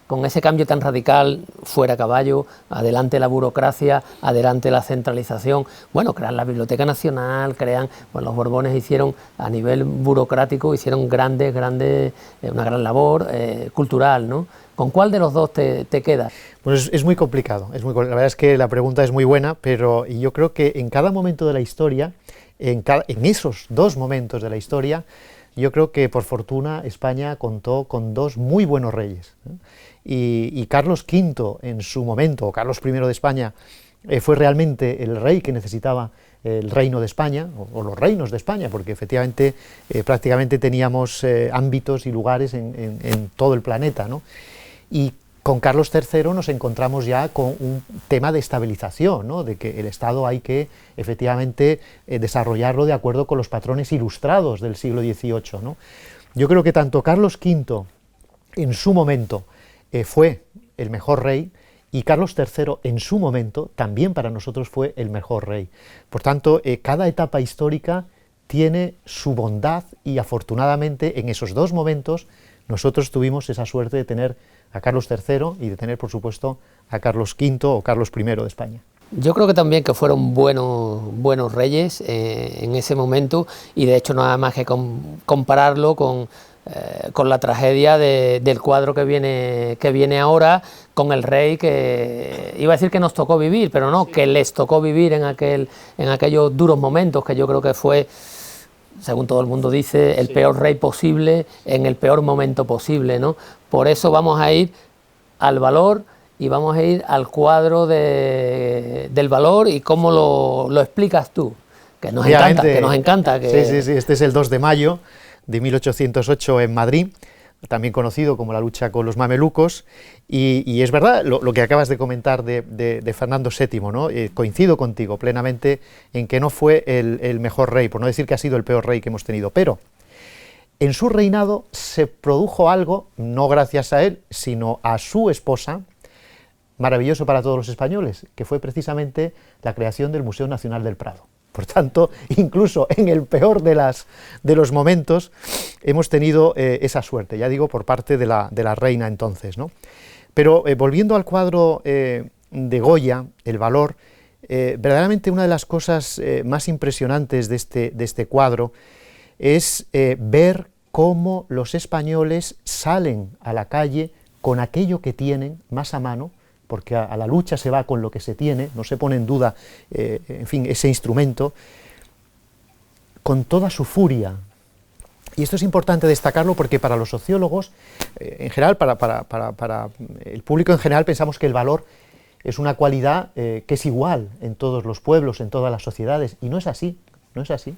con ese cambio tan radical, fuera caballo, adelante la burocracia, adelante la centralización, bueno, crean la Biblioteca Nacional, los Borbones hicieron a nivel burocrático, hicieron una gran labor cultural, ¿no? ¿Con cuál de los dos te quedas? Pues es muy complicado, la verdad es que la pregunta es muy buena, pero yo creo que en cada momento de la historia, en esos dos momentos de la historia, yo creo que por fortuna España contó con dos muy buenos reyes, ¿no? Y Carlos V en su momento, o Carlos I de España, fue realmente el rey que necesitaba el reino de España, o los reinos de España, porque efectivamente prácticamente teníamos ámbitos y lugares en todo el planeta, ¿no? Y con Carlos III nos encontramos ya con un tema de estabilización, ¿no? De que el Estado hay que efectivamente desarrollarlo de acuerdo con los patrones ilustrados del siglo XVIII, ¿no? Yo creo que tanto Carlos V en su momento fue el mejor rey, y Carlos III en su momento también para nosotros fue el mejor rey. Por tanto, cada etapa histórica tiene su bondad, y afortunadamente en esos dos momentos nosotros tuvimos esa suerte de tener a Carlos III y de tener, por supuesto, a Carlos V o Carlos I de España. Yo creo que también que fueron buenos reyes en ese momento, y de hecho nada más que compararlo con la tragedia del cuadro que viene ahora, con el rey que iba a decir que nos tocó vivir, pero no, que les tocó vivir en aquellos duros momentos, que yo creo que fue, según todo el mundo dice, el peor rey posible en el peor momento posible, ¿no? Por eso vamos a ir al valor y vamos a ir al cuadro del valor y cómo lo explicas tú, que nos encanta. Sí, este es el 2 de mayo de 1808 en Madrid, también conocido como la lucha con los mamelucos, y es verdad lo que acabas de comentar de Fernando VII, ¿no? Coincido contigo plenamente en que no fue el mejor rey, por no decir que ha sido el peor rey que hemos tenido, pero en su reinado se produjo algo, no gracias a él, sino a su esposa, maravilloso para todos los españoles, que fue precisamente la creación del Museo Nacional del Prado. Por tanto, incluso en el peor de los momentos hemos tenido esa suerte, ya digo, por parte de la reina entonces, ¿no? Pero volviendo al cuadro de Goya, el valor, verdaderamente una de las cosas más impresionantes de este cuadro es ver cómo los españoles salen a la calle con aquello que tienen más a mano, porque a la lucha se va con lo que se tiene, no se pone en duda, en fin, ese instrumento, con toda su furia. Y esto es importante destacarlo porque para los sociólogos, en general, para el público en general, pensamos que el valor es una cualidad que es igual en todos los pueblos, en todas las sociedades, y no es así, no es así.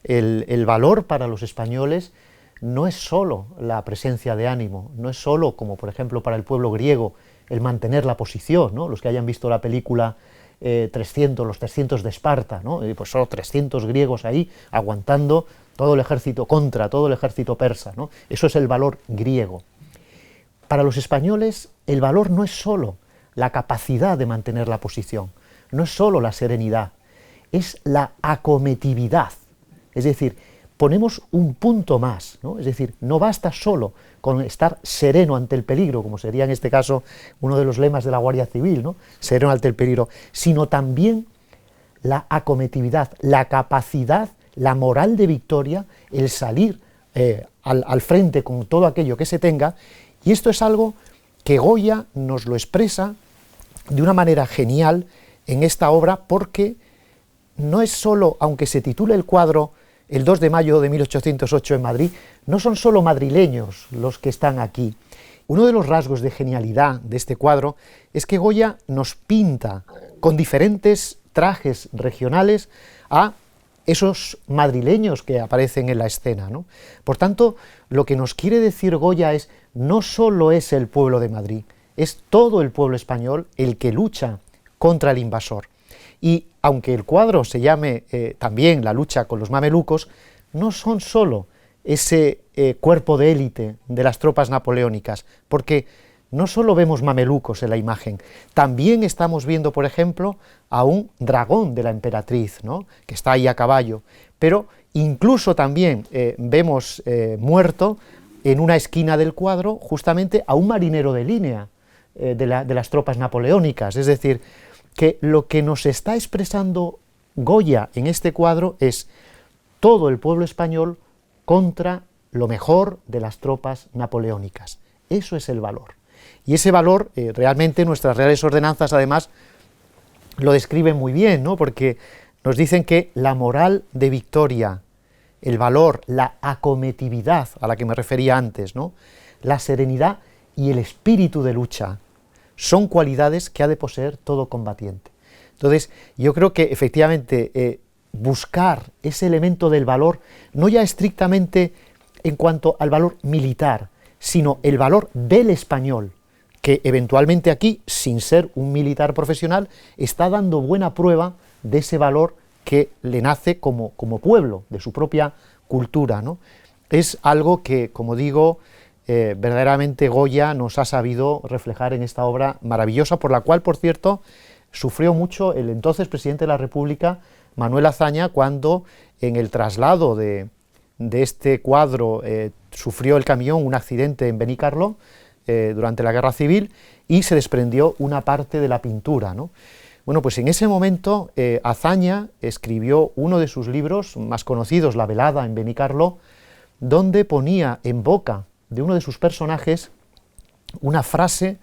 El valor para los españoles no es solo la presencia de ánimo, no es solo, como por ejemplo para el pueblo griego, el mantener la posición, ¿no? Los que hayan visto la película 300, los 300 de Esparta, ¿no? Pues solo 300 griegos ahí aguantando todo el ejército contra todo el ejército persa, ¿no? Eso es el valor griego. Para los españoles el valor no es solo la capacidad de mantener la posición, no es solo la serenidad, es la acometividad, es decir, ponemos un punto más, ¿no? Es decir, no basta solo con estar sereno ante el peligro, como sería en este caso uno de los lemas de la Guardia Civil, ¿no? Sereno ante el peligro, sino también la acometividad, la capacidad, la moral de victoria, el salir al frente con todo aquello que se tenga, y esto es algo que Goya nos lo expresa de una manera genial en esta obra, porque no es solo, aunque se titule el cuadro el 2 de mayo de 1808 en Madrid, no son solo madrileños los que están aquí. Uno de los rasgos de genialidad de este cuadro es que Goya nos pinta con diferentes trajes regionales a esos madrileños que aparecen en la escena, ¿no? Por tanto, lo que nos quiere decir Goya es, no solo es el pueblo de Madrid, es todo el pueblo español el que lucha contra el invasor. Y aunque el cuadro se llame también la lucha con los mamelucos, no son solo ese cuerpo de élite de las tropas napoleónicas, porque no solo vemos mamelucos en la imagen, también estamos viendo, por ejemplo, a un dragón de la emperatriz, ¿no? Que está ahí a caballo, pero incluso también vemos muerto en una esquina del cuadro justamente a un marinero de línea de las tropas napoleónicas. Es decir, que lo que nos está expresando Goya en este cuadro es todo el pueblo español contra lo mejor de las tropas napoleónicas. Eso es el valor. Y ese valor, realmente nuestras reales ordenanzas además lo describen muy bien, ¿no? Porque nos dicen que la moral de victoria, el valor, la acometividad a la que me refería antes, ¿no?, la serenidad y el espíritu de lucha son cualidades que ha de poseer todo combatiente. Entonces, yo creo que efectivamente buscar ese elemento del valor, no ya estrictamente en cuanto al valor militar, sino el valor del español, que eventualmente aquí, sin ser un militar profesional, está dando buena prueba de ese valor que le nace como pueblo, de su propia cultura, ¿no? Es algo que, como digo, verdaderamente Goya nos ha sabido reflejar en esta obra maravillosa, por la cual, por cierto, sufrió mucho el entonces presidente de la República, Manuel Azaña, cuando en el traslado de este cuadro sufrió el camión un accidente en Benicarló durante la Guerra Civil y se desprendió una parte de la pintura, ¿no? Bueno, pues en ese momento Azaña escribió uno de sus libros más conocidos, La velada en Benicarló, donde ponía en boca de uno de sus personajes una frase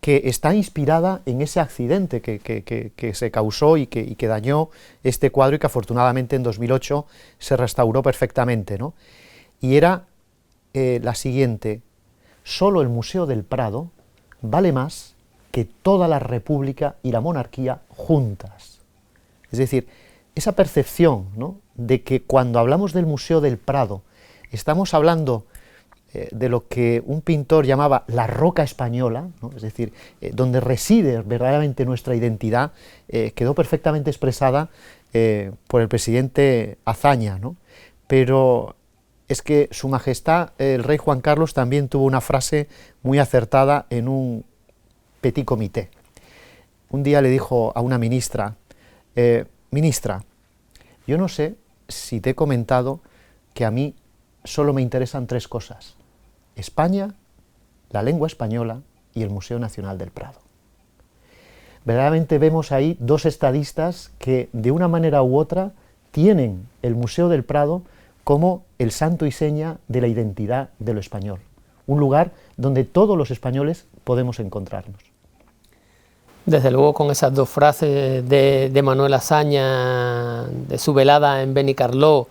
que está inspirada en ese accidente que se causó y que dañó este cuadro y que afortunadamente en 2008 se restauró perfectamente, ¿no? Y era la siguiente: solo el Museo del Prado vale más que toda la República y la monarquía juntas. Es decir, esa percepción, ¿no?, de que cuando hablamos del Museo del Prado estamos hablando de lo que un pintor llamaba la roca española, ¿no?, es decir, donde reside verdaderamente nuestra identidad, quedó perfectamente expresada por el presidente Azaña, ¿no? Pero es que Su Majestad el Rey Juan Carlos también tuvo una frase muy acertada en un petit comité. Un día le dijo a una ministra: ministra, yo no sé si te he comentado que a mí solo me interesan tres cosas: España, la lengua española y el Museo Nacional del Prado. Verdaderamente vemos ahí dos estadistas que de una manera u otra tienen el Museo del Prado como el santo y seña de la identidad de lo español, un lugar donde todos los españoles podemos encontrarnos. Desde luego, con esas dos frases de Manuel Azaña, de su velada en Benicarló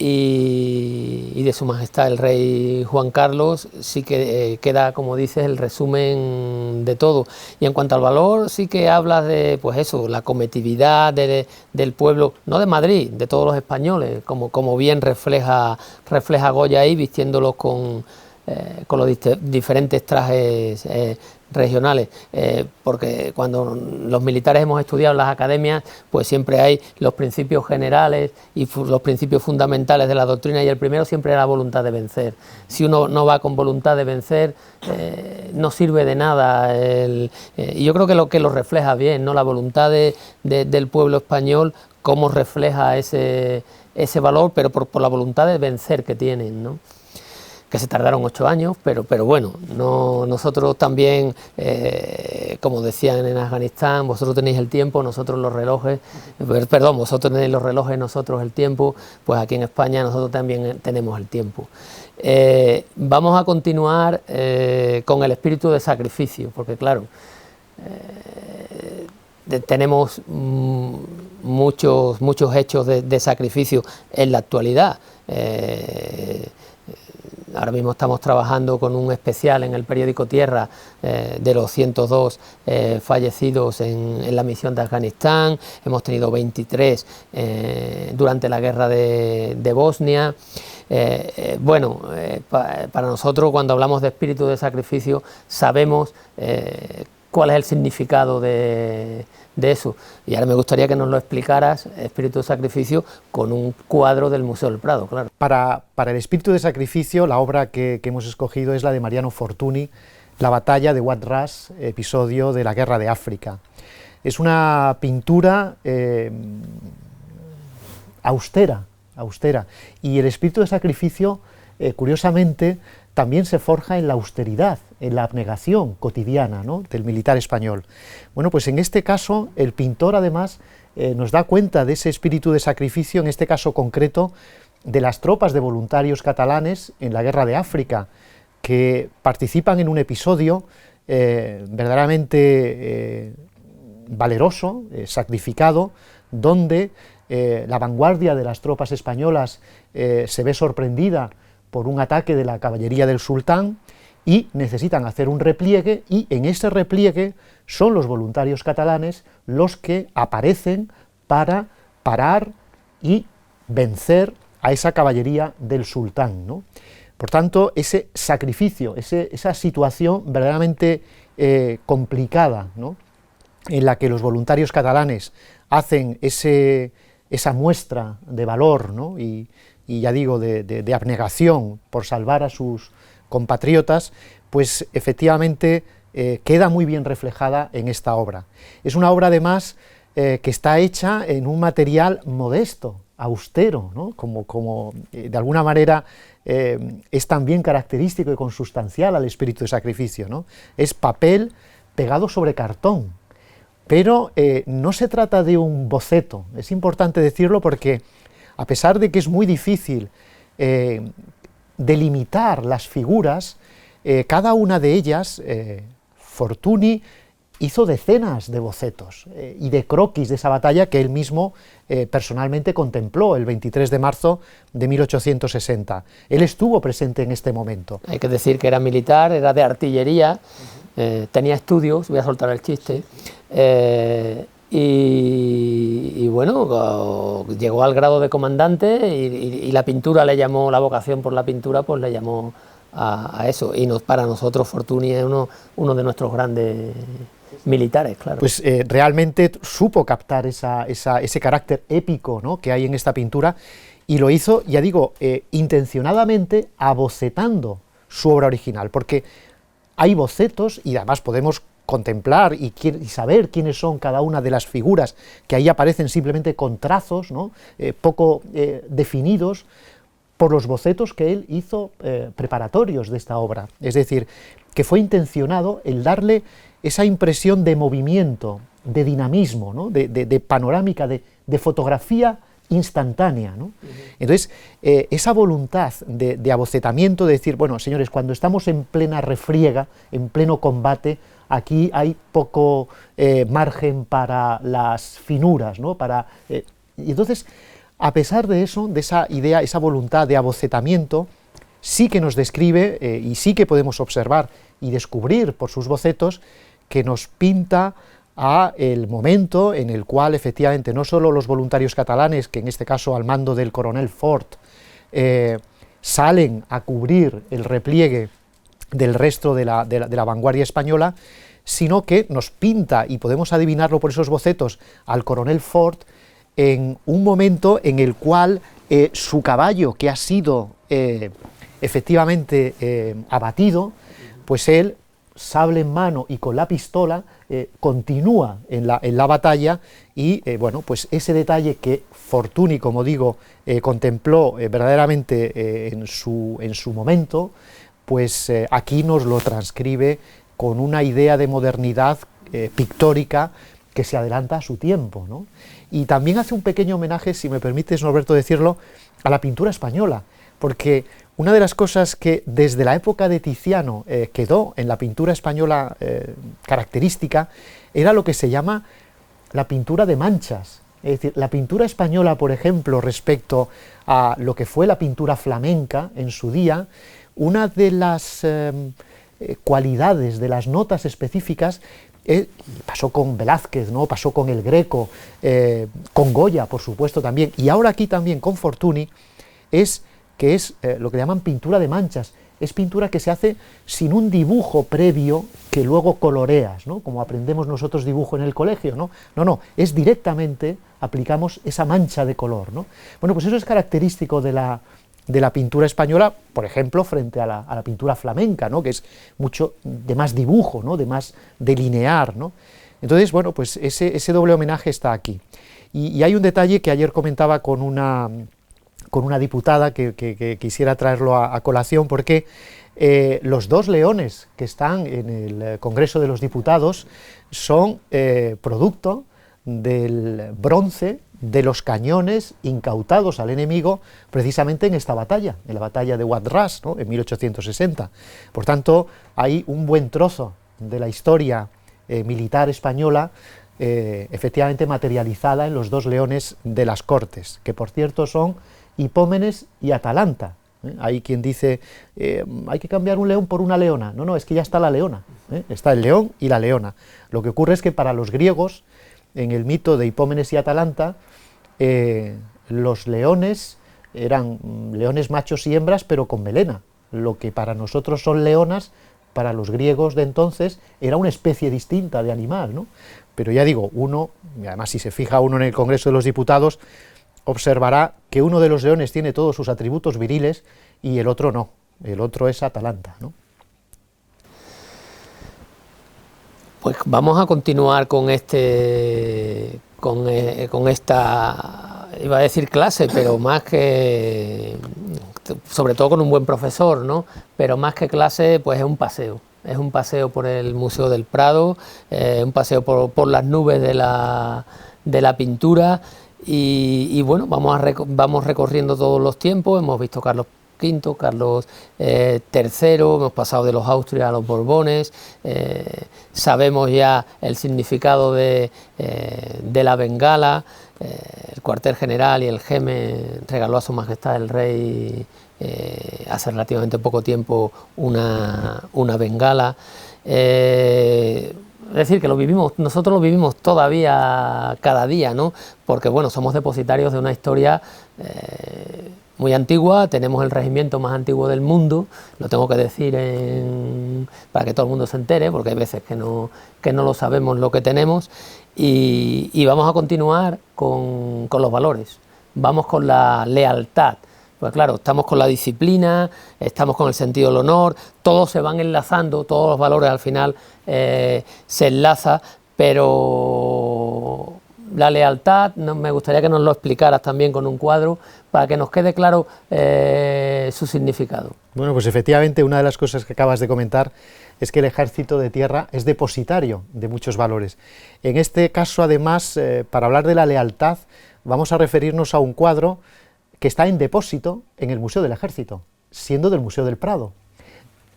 y de Su Majestad el Rey Juan Carlos, sí que queda, como dices, el resumen de todo. Y en cuanto al valor, sí que hablas de, pues eso, la cometividad del pueblo, no de Madrid, de todos los españoles, como bien refleja Goya ahí, vistiéndolos con los diferentes trajes regionales, porque cuando los militares hemos estudiado en las academias, pues siempre hay los principios generales y los principios fundamentales de la doctrina, y el primero siempre es la voluntad de vencer. Si uno no va con voluntad de vencer, no sirve de nada, y yo creo que lo refleja bien, ¿no?, la voluntad del pueblo español, cómo refleja ese valor, pero por la voluntad de vencer que tienen, ¿no?, que se tardaron 8 años, pero bueno, nosotros también, como decían en Afganistán, vosotros tenéis el tiempo, nosotros los relojes, perdón, vosotros tenéis los relojes, nosotros el tiempo, pues aquí en España nosotros también tenemos el tiempo. Vamos a continuar con el espíritu de sacrificio, porque claro, tenemos muchos hechos de sacrificio en la actualidad. Ahora mismo estamos trabajando con un especial en el periódico Tierra de los 102 fallecidos en la misión de Afganistán. Hemos tenido 23 durante la guerra de Bosnia. Para nosotros, cuando hablamos de espíritu de sacrificio, sabemos cuál es el significado de eso. Y ahora me gustaría que nos lo explicaras, espíritu de sacrificio, con un cuadro del Museo del Prado, claro. Para el espíritu de sacrificio, la obra que hemos escogido es la de Mariano Fortuny, La batalla de Wad Ras, episodio de la Guerra de África. Es una pintura austera, y el espíritu de sacrificio, curiosamente, también se forja en la austeridad, en la abnegación cotidiana, ¿no?, del militar español. Bueno, pues en este caso el pintor además nos da cuenta de ese espíritu de sacrificio, en este caso concreto, de las tropas de voluntarios catalanes en la guerra de África, que participan en un episodio verdaderamente valeroso, sacrificado, donde la vanguardia de las tropas españolas se ve sorprendida por un ataque de la caballería del sultán y necesitan hacer un repliegue, y en ese repliegue son los voluntarios catalanes los que aparecen para parar y vencer a esa caballería del sultán, ¿no? Por tanto, ese sacrificio, esa situación verdaderamente complicada, ¿no?, en la que los voluntarios catalanes hacen esa muestra de valor, ¿no?, y ya digo, de abnegación por salvar a sus compatriotas, pues efectivamente queda muy bien reflejada en esta obra. Es una obra además que está hecha en un material modesto, austero, ¿no?, como de alguna manera es también característico y consustancial al espíritu de sacrificio, ¿no? Es papel pegado sobre cartón, pero no se trata de un boceto. Es importante decirlo porque, a pesar de que es muy difícil delimitar las figuras, cada una de ellas, Fortuny hizo decenas de bocetos y de croquis de esa batalla que él mismo personalmente contempló el 23 de marzo de 1860. Él estuvo presente en este momento. Hay que decir que era militar, era de artillería, tenía estudios, voy a soltar el chiste, y bueno, llegó al grado de comandante y la pintura le llamó, la vocación por la pintura pues le llamó a eso, y para nosotros Fortuny es uno de nuestros grandes militares, claro. Pues realmente supo captar ese carácter épico, ¿no?, que hay en esta pintura, y lo hizo, ya digo, intencionadamente abocetando su obra original, porque hay bocetos y además podemos contemplar y saber quiénes son cada una de las figuras que ahí aparecen simplemente con trazos, ¿no?, poco definidos, por los bocetos que él hizo preparatorios de esta obra. Es decir, que fue intencionado el darle esa impresión de movimiento, de dinamismo, ¿no?, de panorámica, de fotografía instantánea, ¿no? Entonces, esa voluntad de abocetamiento, de decir, bueno, señores, cuando estamos en plena refriega, en pleno combate, aquí hay poco margen para las finuras, ¿no? Y entonces, a pesar de eso, de esa idea, esa voluntad de abocetamiento, sí que nos describe y sí que podemos observar y descubrir por sus bocetos que nos pinta a el momento en el cual efectivamente no solo los voluntarios catalanes, que en este caso al mando del coronel Fort, salen a cubrir el repliegue del resto de la vanguardia española, sino que nos pinta, y podemos adivinarlo por esos bocetos, al coronel Fort en un momento en el cual su caballo, que ha sido efectivamente abatido, pues él, sable en mano y con la pistola, continúa en la batalla, y bueno, pues ese detalle que Fortuny, como digo, contempló verdaderamente en su momento, pues aquí nos lo transcribe con una idea de modernidad pictórica que se adelanta a su tiempo, ¿no? Y también hace un pequeño homenaje, si me permites, Norberto, decirlo, a la pintura española, porque una de las cosas que desde la época de Tiziano quedó en la pintura española característica era lo que se llama la pintura de manchas. Es decir, la pintura española, por ejemplo, respecto a lo que fue la pintura flamenca en su día, una de las cualidades, de las notas específicas, pasó con Velázquez, ¿no?, pasó con el Greco, con Goya, por supuesto, también, y ahora aquí también con Fortuny, es lo que llaman pintura de manchas. Es pintura que se hace sin un dibujo previo que luego coloreas, ¿no?, como aprendemos nosotros dibujo en el colegio, ¿no? No, es directamente, aplicamos esa mancha de color, ¿no? Bueno, pues eso es característico de la pintura española, por ejemplo, frente a la pintura flamenca, ¿no?, que es mucho de más dibujo, ¿no?, de más delinear, ¿no? Entonces, bueno, pues ese doble homenaje está aquí. Y hay un detalle que ayer comentaba con una diputada que quisiera traerlo a colación, porque Los dos leones que están en el Congreso de los Diputados son producto del bronce de los cañones incautados al enemigo precisamente en esta batalla, en la batalla de Wad-Ras, ¿no?, en 1860. Por tanto, hay un buen trozo de la historia militar española efectivamente materializada en los dos leones de las Cortes, que por cierto son Hipómenes y Atalanta. Hay quien dice, hay que cambiar un león por una leona. No, es que ya está la leona, está el león y la leona. Lo que ocurre es que para los griegos, en el mito de Hipómenes y Atalanta, los leones eran leones machos y hembras, pero con melena. Lo que para nosotros son leonas, para los griegos de entonces era una especie distinta de animal, ¿no? Pero ya digo, uno, y además si se fija uno en el Congreso de los Diputados, observará que uno de los leones tiene todos sus atributos viriles y el otro no, el otro es Atalanta, ¿no? Pues vamos a continuar con esta, iba a decir clase, pero más que, sobre todo con un buen profesor, ¿no? Pero más que clase, pues es un paseo. Es un paseo por el Museo del Prado, un paseo por las nubes de la pintura y bueno, vamos recorriendo todos los tiempos. Hemos visto Carlos V, Carlos III, hemos pasado de los Austrias a los Borbones, sabemos ya el significado de la bengala, el cuartel general y el GEME regaló a Su Majestad el Rey hace relativamente poco tiempo una bengala. Es decir, que nosotros lo vivimos todavía cada día, ¿no? Porque bueno, somos depositarios de una historia muy antigua, tenemos el regimiento más antiguo del mundo, lo tengo que decir para que todo el mundo se entere, porque hay veces que no lo sabemos lo que tenemos, y vamos a continuar con los valores, vamos con la lealtad. Pues claro, estamos con la disciplina, estamos con el sentido del honor, todos se van enlazando, todos los valores al final se enlazan, pero la lealtad, me gustaría que nos lo explicaras también con un cuadro para que nos quede claro su significado. Bueno, pues efectivamente una de las cosas que acabas de comentar es que el Ejército de Tierra es depositario de muchos valores. En este caso, además, para hablar de la lealtad, vamos a referirnos a un cuadro que está en depósito en el Museo del Ejército, siendo del Museo del Prado,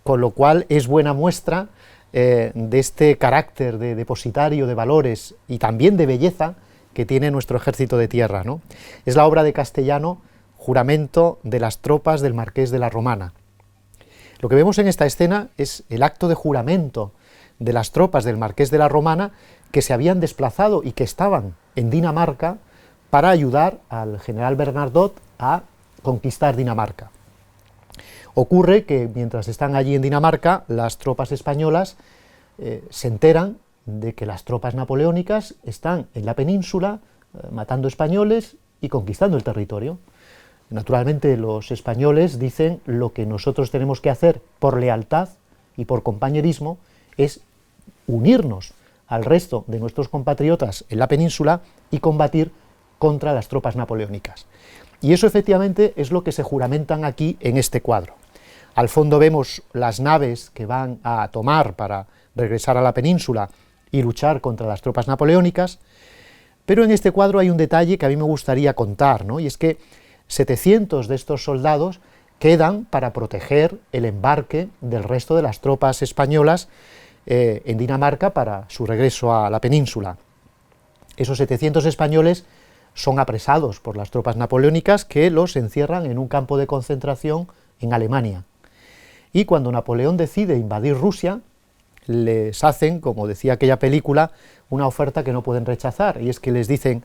con lo cual es buena muestra de este carácter de depositario de valores y también de belleza que tiene nuestro Ejército de Tierra, ¿no? Es la obra de Castellano, Juramento de las tropas del Marqués de la Romana. Lo que vemos en esta escena es el acto de juramento de las tropas del Marqués de la Romana que se habían desplazado y que estaban en Dinamarca para ayudar al general Bernadotte a conquistar Dinamarca. Ocurre que mientras están allí en Dinamarca, las tropas españolas se enteran de que las tropas napoleónicas están en la península matando españoles y conquistando el territorio. Naturalmente los españoles dicen lo que nosotros tenemos que hacer por lealtad y por compañerismo es unirnos al resto de nuestros compatriotas en la península y combatir contra las tropas napoleónicas. Y eso efectivamente es lo que se juramentan aquí en este cuadro. Al fondo vemos las naves que van a tomar para regresar a la península y luchar contra las tropas napoleónicas, pero en este cuadro hay un detalle que a mí me gustaría contar, ¿no? Y es que 700 de estos soldados quedan para proteger el embarque del resto de las tropas españolas en Dinamarca para su regreso a la península. Esos 700 españoles son apresados por las tropas napoleónicas que los encierran en un campo de concentración en Alemania. Y cuando Napoleón decide invadir Rusia, les hacen, como decía aquella película, una oferta que no pueden rechazar, y es que les dicen: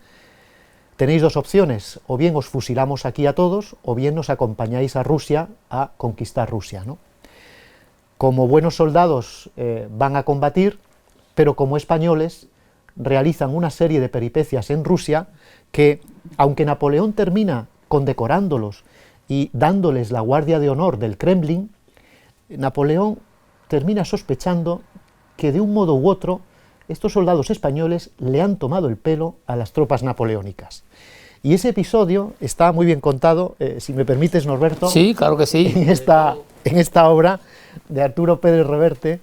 tenéis dos opciones, o bien os fusilamos aquí a todos, o bien nos acompañáis a Rusia a conquistar Rusia, ¿no? Como buenos soldados van a combatir, pero como españoles realizan una serie de peripecias en Rusia que, aunque Napoleón termina condecorándolos y dándoles la guardia de honor del Kremlin, Napoleón termina sospechando que de un modo u otro estos soldados españoles le han tomado el pelo a las tropas napoleónicas. Y ese episodio está muy bien contado, si me permites, Norberto. Sí, claro que sí. En esta obra de Arturo Pérez Reverte,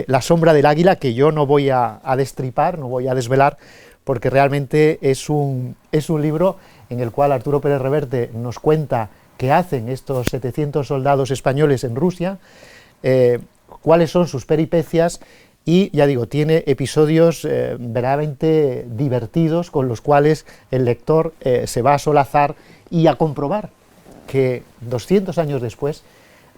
La sombra del águila, que yo no voy a destripar, no voy a desvelar, porque realmente es un libro en el cual Arturo Pérez Reverte nos cuenta qué hacen estos 700 soldados españoles en Rusia, cuáles son sus peripecias, y ya digo, tiene episodios verdaderamente divertidos con los cuales el lector se va a solazar y a comprobar que 200 años después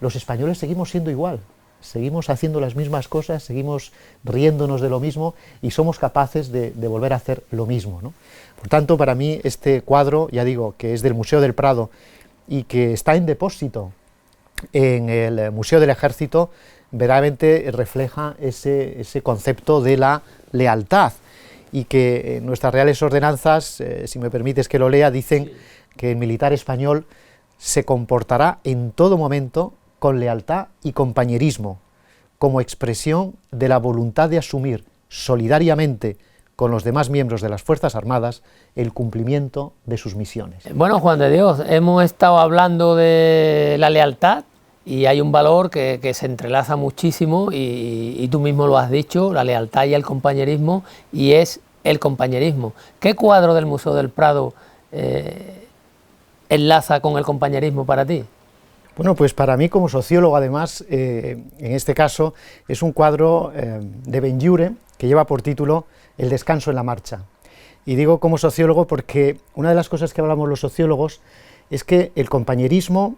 los españoles seguimos siendo igual, seguimos haciendo las mismas cosas, seguimos riéndonos de lo mismo y somos capaces de volver a hacer lo mismo, ¿no? Por tanto, para mí este cuadro, ya digo, que es del Museo del Prado y que está en depósito en el Museo del Ejército, verdaderamente refleja ese concepto de la lealtad, y que nuestras reales ordenanzas, si me permites que lo lea, dicen que el militar español se comportará en todo momento con lealtad y compañerismo, como expresión de la voluntad de asumir solidariamente con los demás miembros de las Fuerzas Armadas el cumplimiento de sus misiones. Bueno, Juan de Dios, hemos estado hablando de la lealtad y hay un valor que se entrelaza muchísimo y tú mismo lo has dicho, la lealtad y el compañerismo, y es el compañerismo. ¿Qué cuadro del Museo del Prado enlaza con el compañerismo para ti? Bueno, pues para mí como sociólogo, además, en este caso, es un cuadro de Benlliure que lleva por título El descanso en la marcha. Y digo como sociólogo porque una de las cosas que hablamos los sociólogos es que el compañerismo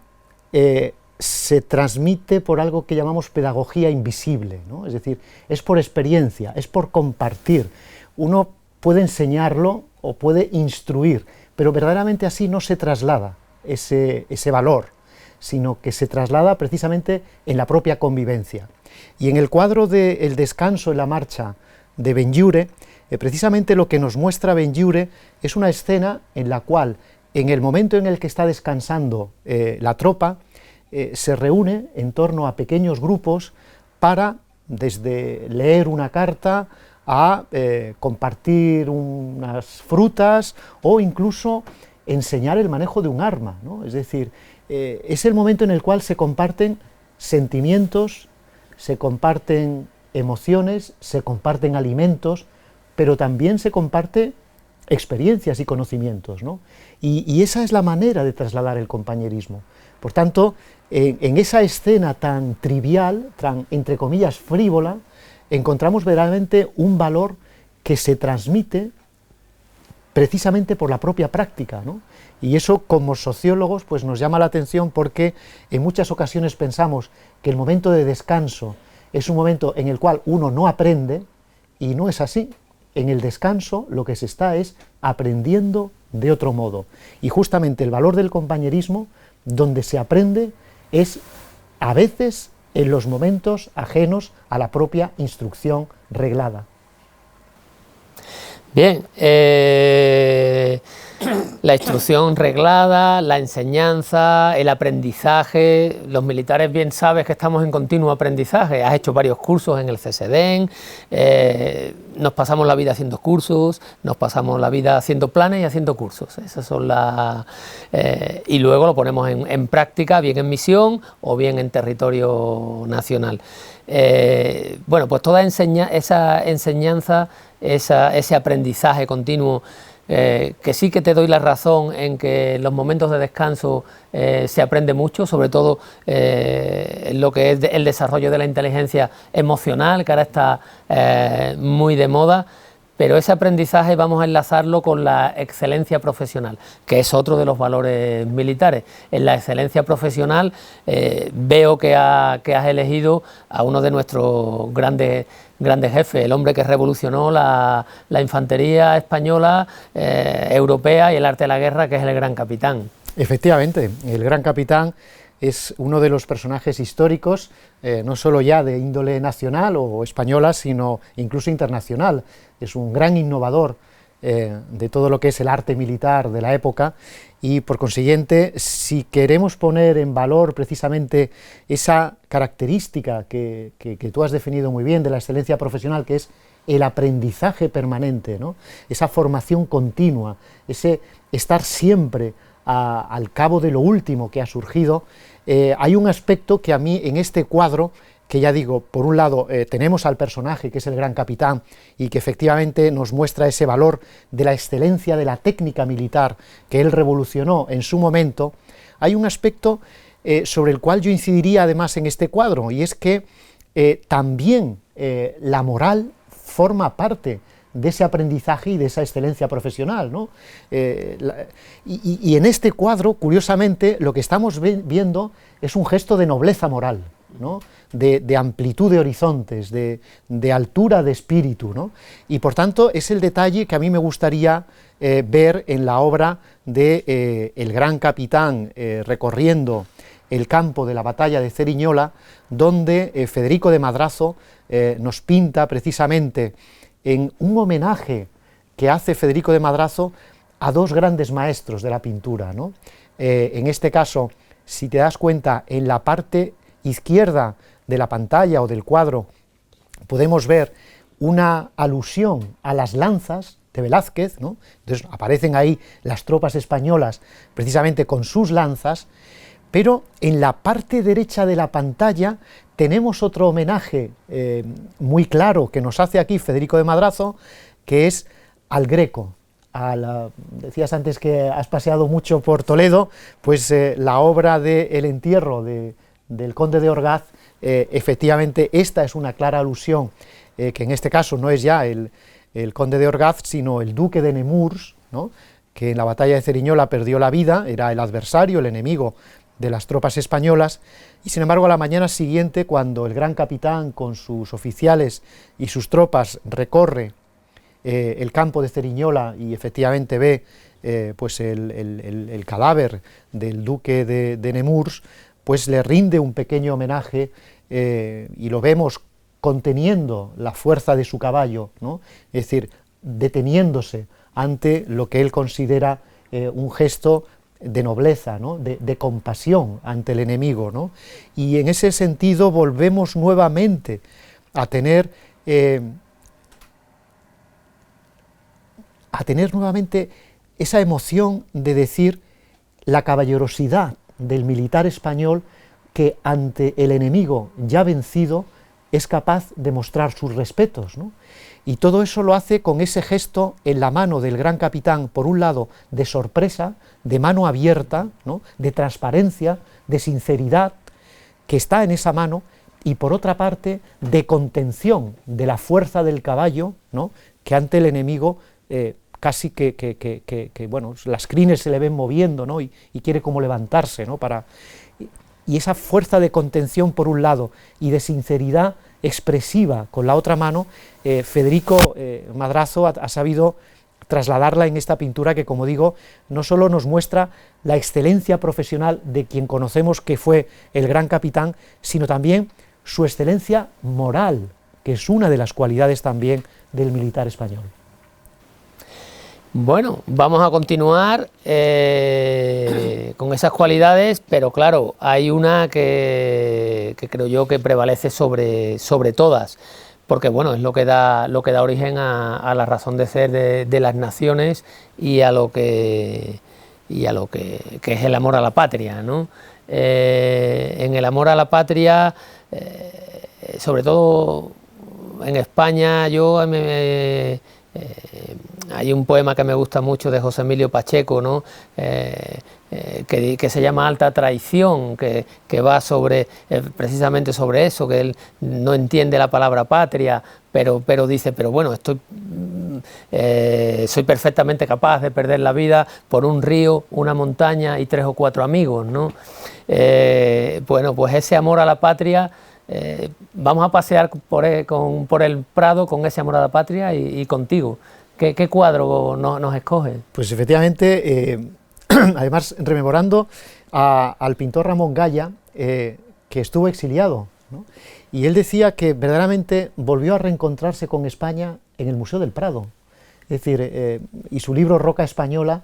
se transmite por algo que llamamos pedagogía invisible, ¿no? Es decir, es por experiencia, es por compartir. Uno puede enseñarlo o puede instruir, pero verdaderamente así no se traslada ese valor, sino que se traslada precisamente en la propia convivencia. Y en el cuadro de El descanso en la marcha de Benlliure, precisamente lo que nos muestra Benlliure es una escena en la cual, en el momento en el que está descansando la tropa, se reúne en torno a pequeños grupos para, desde leer una carta a compartir unas frutas o incluso enseñar el manejo de un arma, ¿no? Es decir, es el momento en el cual se comparten sentimientos, se comparten emociones, se comparten alimentos, pero también se comparte experiencias y conocimientos, ¿no? Y esa es la manera de trasladar el compañerismo. Por tanto, en esa escena tan trivial, tan, entre comillas, frívola, encontramos verdaderamente un valor que se transmite precisamente por la propia práctica, ¿no? Y eso, como sociólogos, pues nos llama la atención porque en muchas ocasiones pensamos que el momento de descanso es un momento en el cual uno no aprende, y no es así. En el descanso lo que se está es aprendiendo de otro modo. Y justamente el valor del compañerismo, donde se aprende, es a veces en los momentos ajenos a la propia instrucción reglada. Bien, la instrucción reglada, la enseñanza, el aprendizaje. Los militares bien sabes que estamos en continuo aprendizaje. Has hecho varios cursos en el CSDEN, nos pasamos la vida haciendo cursos, nos pasamos la vida haciendo planes y haciendo cursos. Esas son las y luego lo ponemos en práctica, bien en misión o bien en territorio nacional. Bueno, pues toda esa enseñanza, ese aprendizaje continuo, que sí que te doy la razón en que en los momentos de descanso se aprende mucho, sobre todo en lo que es el desarrollo de la inteligencia emocional, que ahora está muy de moda, pero ese aprendizaje vamos a enlazarlo con la excelencia profesional, que es otro de los valores militares. En la excelencia profesional veo que has elegido a uno de nuestros grandes jefes, el hombre que revolucionó la infantería española, europea y el arte de la guerra, que es el Gran Capitán. Efectivamente, el Gran Capitán es uno de los personajes históricos, no solo ya de índole nacional o española, sino incluso internacional. Es un gran innovador de todo lo que es el arte militar de la época, y por consiguiente, si queremos poner en valor precisamente esa característica que tú has definido muy bien de la excelencia profesional, que es el aprendizaje permanente, ¿no? Esa formación continua, ese estar siempre al cabo de lo último que ha surgido. Hay un aspecto que a mí en este cuadro, que ya digo, por un lado tenemos al personaje que es el gran capitán y que efectivamente nos muestra ese valor de la excelencia de la técnica militar que él revolucionó en su momento. Hay un aspecto sobre el cual yo incidiría además en este cuadro, y es que también la moral forma parte de ese aprendizaje y de esa excelencia profesional, ¿no? Y en este cuadro, curiosamente, lo que estamos viendo es un gesto de nobleza moral, ¿no? De amplitud de horizontes, de altura de espíritu, ¿no? Y por tanto es el detalle que a mí me gustaría ver en la obra de el gran capitán recorriendo el campo de la batalla de Ceriñola, donde Federico de Madrazo nos pinta precisamente en un homenaje que hace Federico de Madrazo a dos grandes maestros de la pintura, ¿no? En este caso, si te das cuenta, en la parte izquierda de la pantalla o del cuadro podemos ver una alusión a las lanzas de Velázquez, ¿no? Entonces aparecen ahí las tropas españolas precisamente con sus lanzas, pero en la parte derecha de la pantalla tenemos otro homenaje muy claro que nos hace aquí Federico de Madrazo, que es al Greco. Decías antes que has paseado mucho por Toledo, pues la obra de El entierro del conde de Orgaz, efectivamente esta es una clara alusión, que en este caso no es ya el conde de Orgaz, sino el duque de Nemours, ¿no? Que en la batalla de Ceriñola perdió la vida, era el adversario, el enemigo de las tropas españolas, y sin embargo a la mañana siguiente, cuando el gran capitán con sus oficiales y sus tropas recorre el campo de Ceriñola y efectivamente ve pues el cadáver del duque de Nemours, pues le rinde un pequeño homenaje y lo vemos conteniendo la fuerza de su caballo, ¿no? Es decir, deteniéndose ante lo que él considera un gesto de nobleza, ¿no? de compasión ante el enemigo, ¿no? Y en ese sentido volvemos nuevamente a tener nuevamente esa emoción de decir la caballerosidad del militar español que ante el enemigo ya vencido es capaz de mostrar sus respetos, ¿no? Y todo eso lo hace con ese gesto en la mano del gran capitán, por un lado de sorpresa, de mano abierta, ¿no? De transparencia, de sinceridad, que está en esa mano, y por otra parte de contención de la fuerza del caballo, ¿no? Que ante el enemigo casi que bueno, las crines se le ven moviendo, ¿no? y quiere como levantarse, ¿no? Y esa fuerza de contención por un lado y de sinceridad expresiva con la otra mano, Federico Madrazo ha sabido trasladarla en esta pintura que, como digo, no solo nos muestra la excelencia profesional de quien conocemos que fue el gran capitán, sino también su excelencia moral, que es una de las cualidades también del militar español. Bueno, vamos a continuar con esas cualidades, pero claro, hay una que creo yo que prevalece sobre todas, porque bueno, es lo que da origen a la razón de ser de las naciones y a lo que es el amor a la patria, ¿no? En el amor a la patria, sobre todo en España, hay un poema que me gusta mucho de José Emilio Pacheco, ¿no? Que se llama Alta Traición, que va precisamente sobre eso, que él no entiende la palabra patria, pero dice, pero bueno, soy perfectamente capaz de perder la vida por un río, una montaña y 3 o 4 amigos, ¿no? Bueno, pues ese amor a la patria, vamos a pasear por el Prado con ese amor a la patria y contigo. ¿Qué cuadro nos escoge? Pues efectivamente, además rememorando al pintor Ramón Gaya, que estuvo exiliado, ¿no? Y él decía que verdaderamente volvió a reencontrarse con España en el Museo del Prado. Es decir, y su libro Roca Española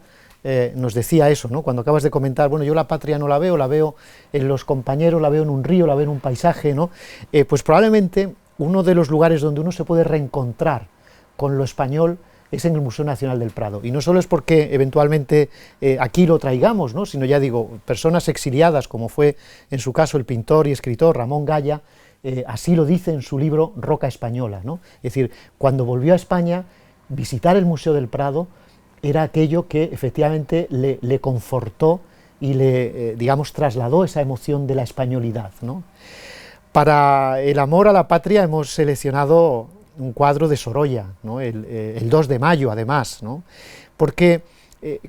nos decía eso, ¿no? Cuando acabas de comentar, bueno, yo la patria no la veo en los compañeros, la veo en un río, la veo en un paisaje, ¿no? Pues probablemente uno de los lugares donde uno se puede reencontrar con lo español es en el Museo Nacional del Prado, y no solo es porque eventualmente aquí lo traigamos, ¿no?, sino, ya digo, personas exiliadas, como fue en su caso el pintor y escritor Ramón Gaya, así lo dice en su libro Roca Española, ¿no? Es decir, cuando volvió a España, visitar el Museo del Prado era aquello que efectivamente le confortó y le, digamos, trasladó esa emoción de la españolidad, ¿no? Para el amor a la patria hemos seleccionado un cuadro de Sorolla, ¿no?, el 2 de mayo, además, ¿no?, porque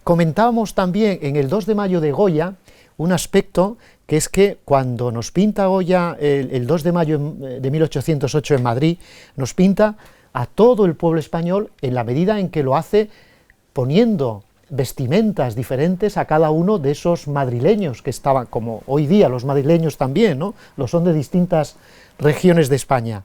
comentábamos también en el 2 de mayo de Goya un aspecto, que es que cuando nos pinta Goya el 2 de mayo de 1808 en Madrid, nos pinta a todo el pueblo español en la medida en que lo hace poniendo vestimentas diferentes a cada uno de esos madrileños que estaban, como hoy día los madrileños también, ¿no?, lo son de distintas regiones de España.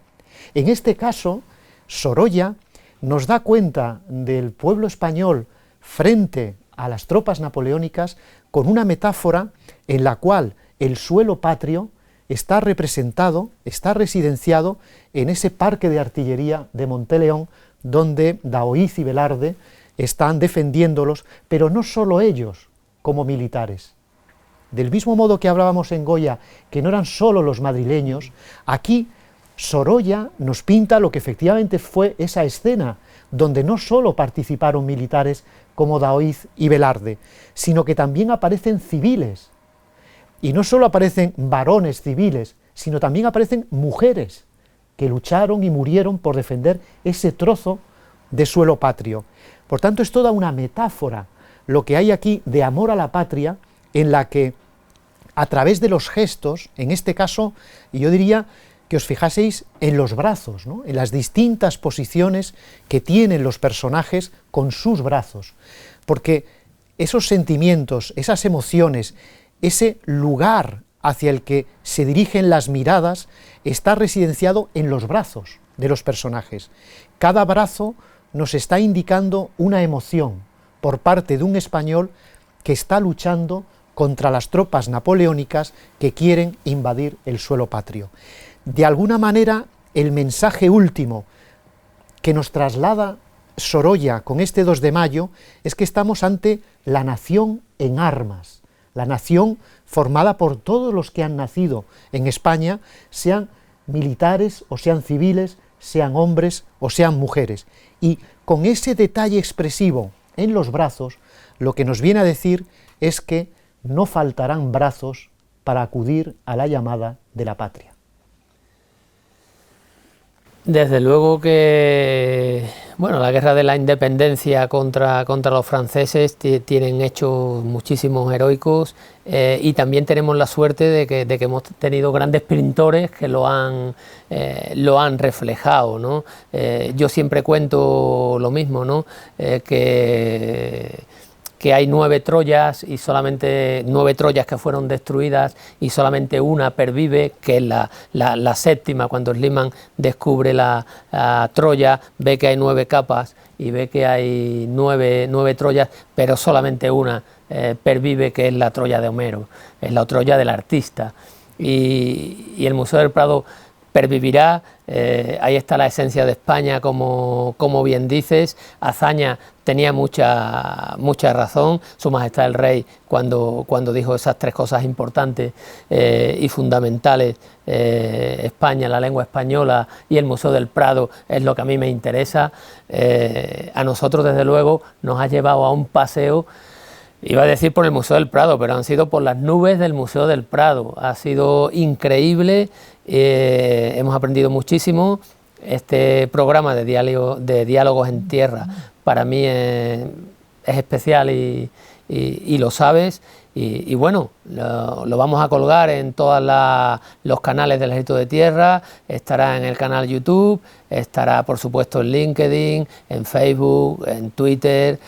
En este caso, Sorolla nos da cuenta del pueblo español frente a las tropas napoleónicas con una metáfora en la cual el suelo patrio está representado, está residenciado en ese parque de artillería de Monteleón, donde Daoíz y Velarde están defendiéndolos, pero no solo ellos como militares. Del mismo modo que hablábamos en Goya, que no eran solo los madrileños, aquí Sorolla nos pinta lo que efectivamente fue esa escena, donde no solo participaron militares como Daoíz y Velarde, sino que también aparecen civiles, y no solo aparecen varones civiles, sino también aparecen mujeres que lucharon y murieron por defender ese trozo de suelo patrio. Por tanto, es toda una metáfora lo que hay aquí de amor a la patria, en la que a través de los gestos, en este caso, yo diría que os fijaseis en los brazos, ¿no?, en las distintas posiciones que tienen los personajes con sus brazos, porque esos sentimientos, esas emociones, ese lugar hacia el que se dirigen las miradas, está residenciado en los brazos de los personajes. Cada brazo nos está indicando una emoción por parte de un español que está luchando contra las tropas napoleónicas que quieren invadir el suelo patrio. De alguna manera, el mensaje último que nos traslada Sorolla con este 2 de mayo es que estamos ante la nación en armas, la nación formada por todos los que han nacido en España, sean militares o sean civiles, sean hombres o sean mujeres. Y con ese detalle expresivo en los brazos, lo que nos viene a decir es que no faltarán brazos para acudir a la llamada de la patria. Desde luego que, bueno, la guerra de la independencia contra los franceses tienen hechos muchísimos heroicos, y también tenemos la suerte de que hemos tenido grandes pintores que lo han reflejado, ¿no? Yo siempre cuento lo mismo, ¿no? Que hay 9 Troyas y solamente 9 Troyas que fueron destruidas y solamente una pervive, que es la séptima. Cuando Schliemann descubre la Troya, ve que hay 9 capas y ve que hay 9 Troyas, pero solamente una pervive, que es la Troya de Homero, es la Troya del artista. Y el Museo del Prado pervivirá. Ahí está la esencia de España, como bien dices. Azaña tenía mucha razón, Su Majestad el Rey, cuando dijo esas 3 cosas importantes y fundamentales: España, la lengua española y el Museo del Prado es lo que a mí me interesa. A nosotros, desde luego, nos ha llevado a un paseo, iba a decir por el Museo del Prado, pero han sido por las nubes del Museo del Prado. Ha sido increíble, hemos aprendido muchísimo. Este programa de Diálogos en Tierra para mí es especial y lo sabes. Y bueno, lo vamos a colgar en todos los canales del Ejército de Tierra, estará en el canal YouTube, estará por supuesto en LinkedIn, en Facebook, en Twitter,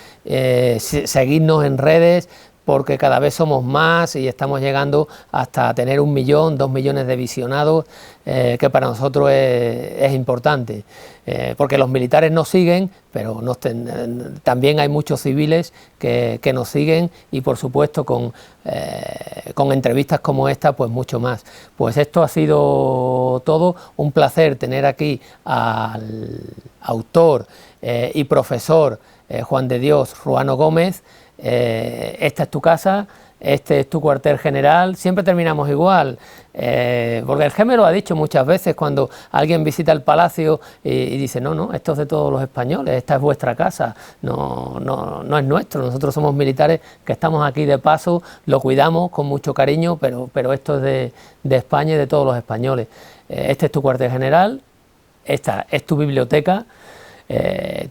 seguidnos en redes, porque cada vez somos más y estamos llegando hasta tener 1 millón, 2 millones de visionados, que para nosotros es importante, porque los militares nos siguen, pero también hay muchos civiles que nos siguen, y por supuesto con entrevistas como esta, pues mucho más. Pues esto ha sido todo, un placer tener aquí al autor y profesor Juan de Dios Ruano Gómez. Esta es tu casa, este es tu cuartel general. Siempre terminamos igual, porque el jefe me lo ha dicho muchas veces cuando alguien visita el palacio y dice: no, esto es de todos los españoles, esta es vuestra casa, no es nuestro, nosotros somos militares que estamos aquí de paso, lo cuidamos con mucho cariño, pero esto es de España y de todos los españoles. Este es tu cuartel general, esta es tu biblioteca.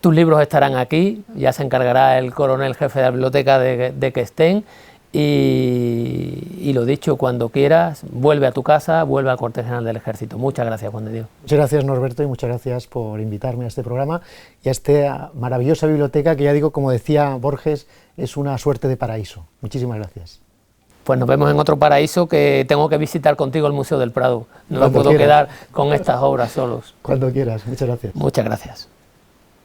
Tus libros estarán aquí, ya se encargará el coronel jefe de la biblioteca de que estén, y lo dicho, cuando quieras, vuelve a tu casa, vuelve al cuartel general del Ejército. Muchas gracias, Juan de Dios. Muchas gracias, Norberto, y muchas gracias por invitarme a este programa y a esta maravillosa biblioteca que, ya digo, como decía Borges, es una suerte de paraíso. Muchísimas gracias. Pues nos vemos en otro paraíso, que tengo que visitar contigo el Museo del Prado. No me Cuando puedo quieras. quedar con estas obras solos. Cuando quieras, muchas gracias. Muchas gracias.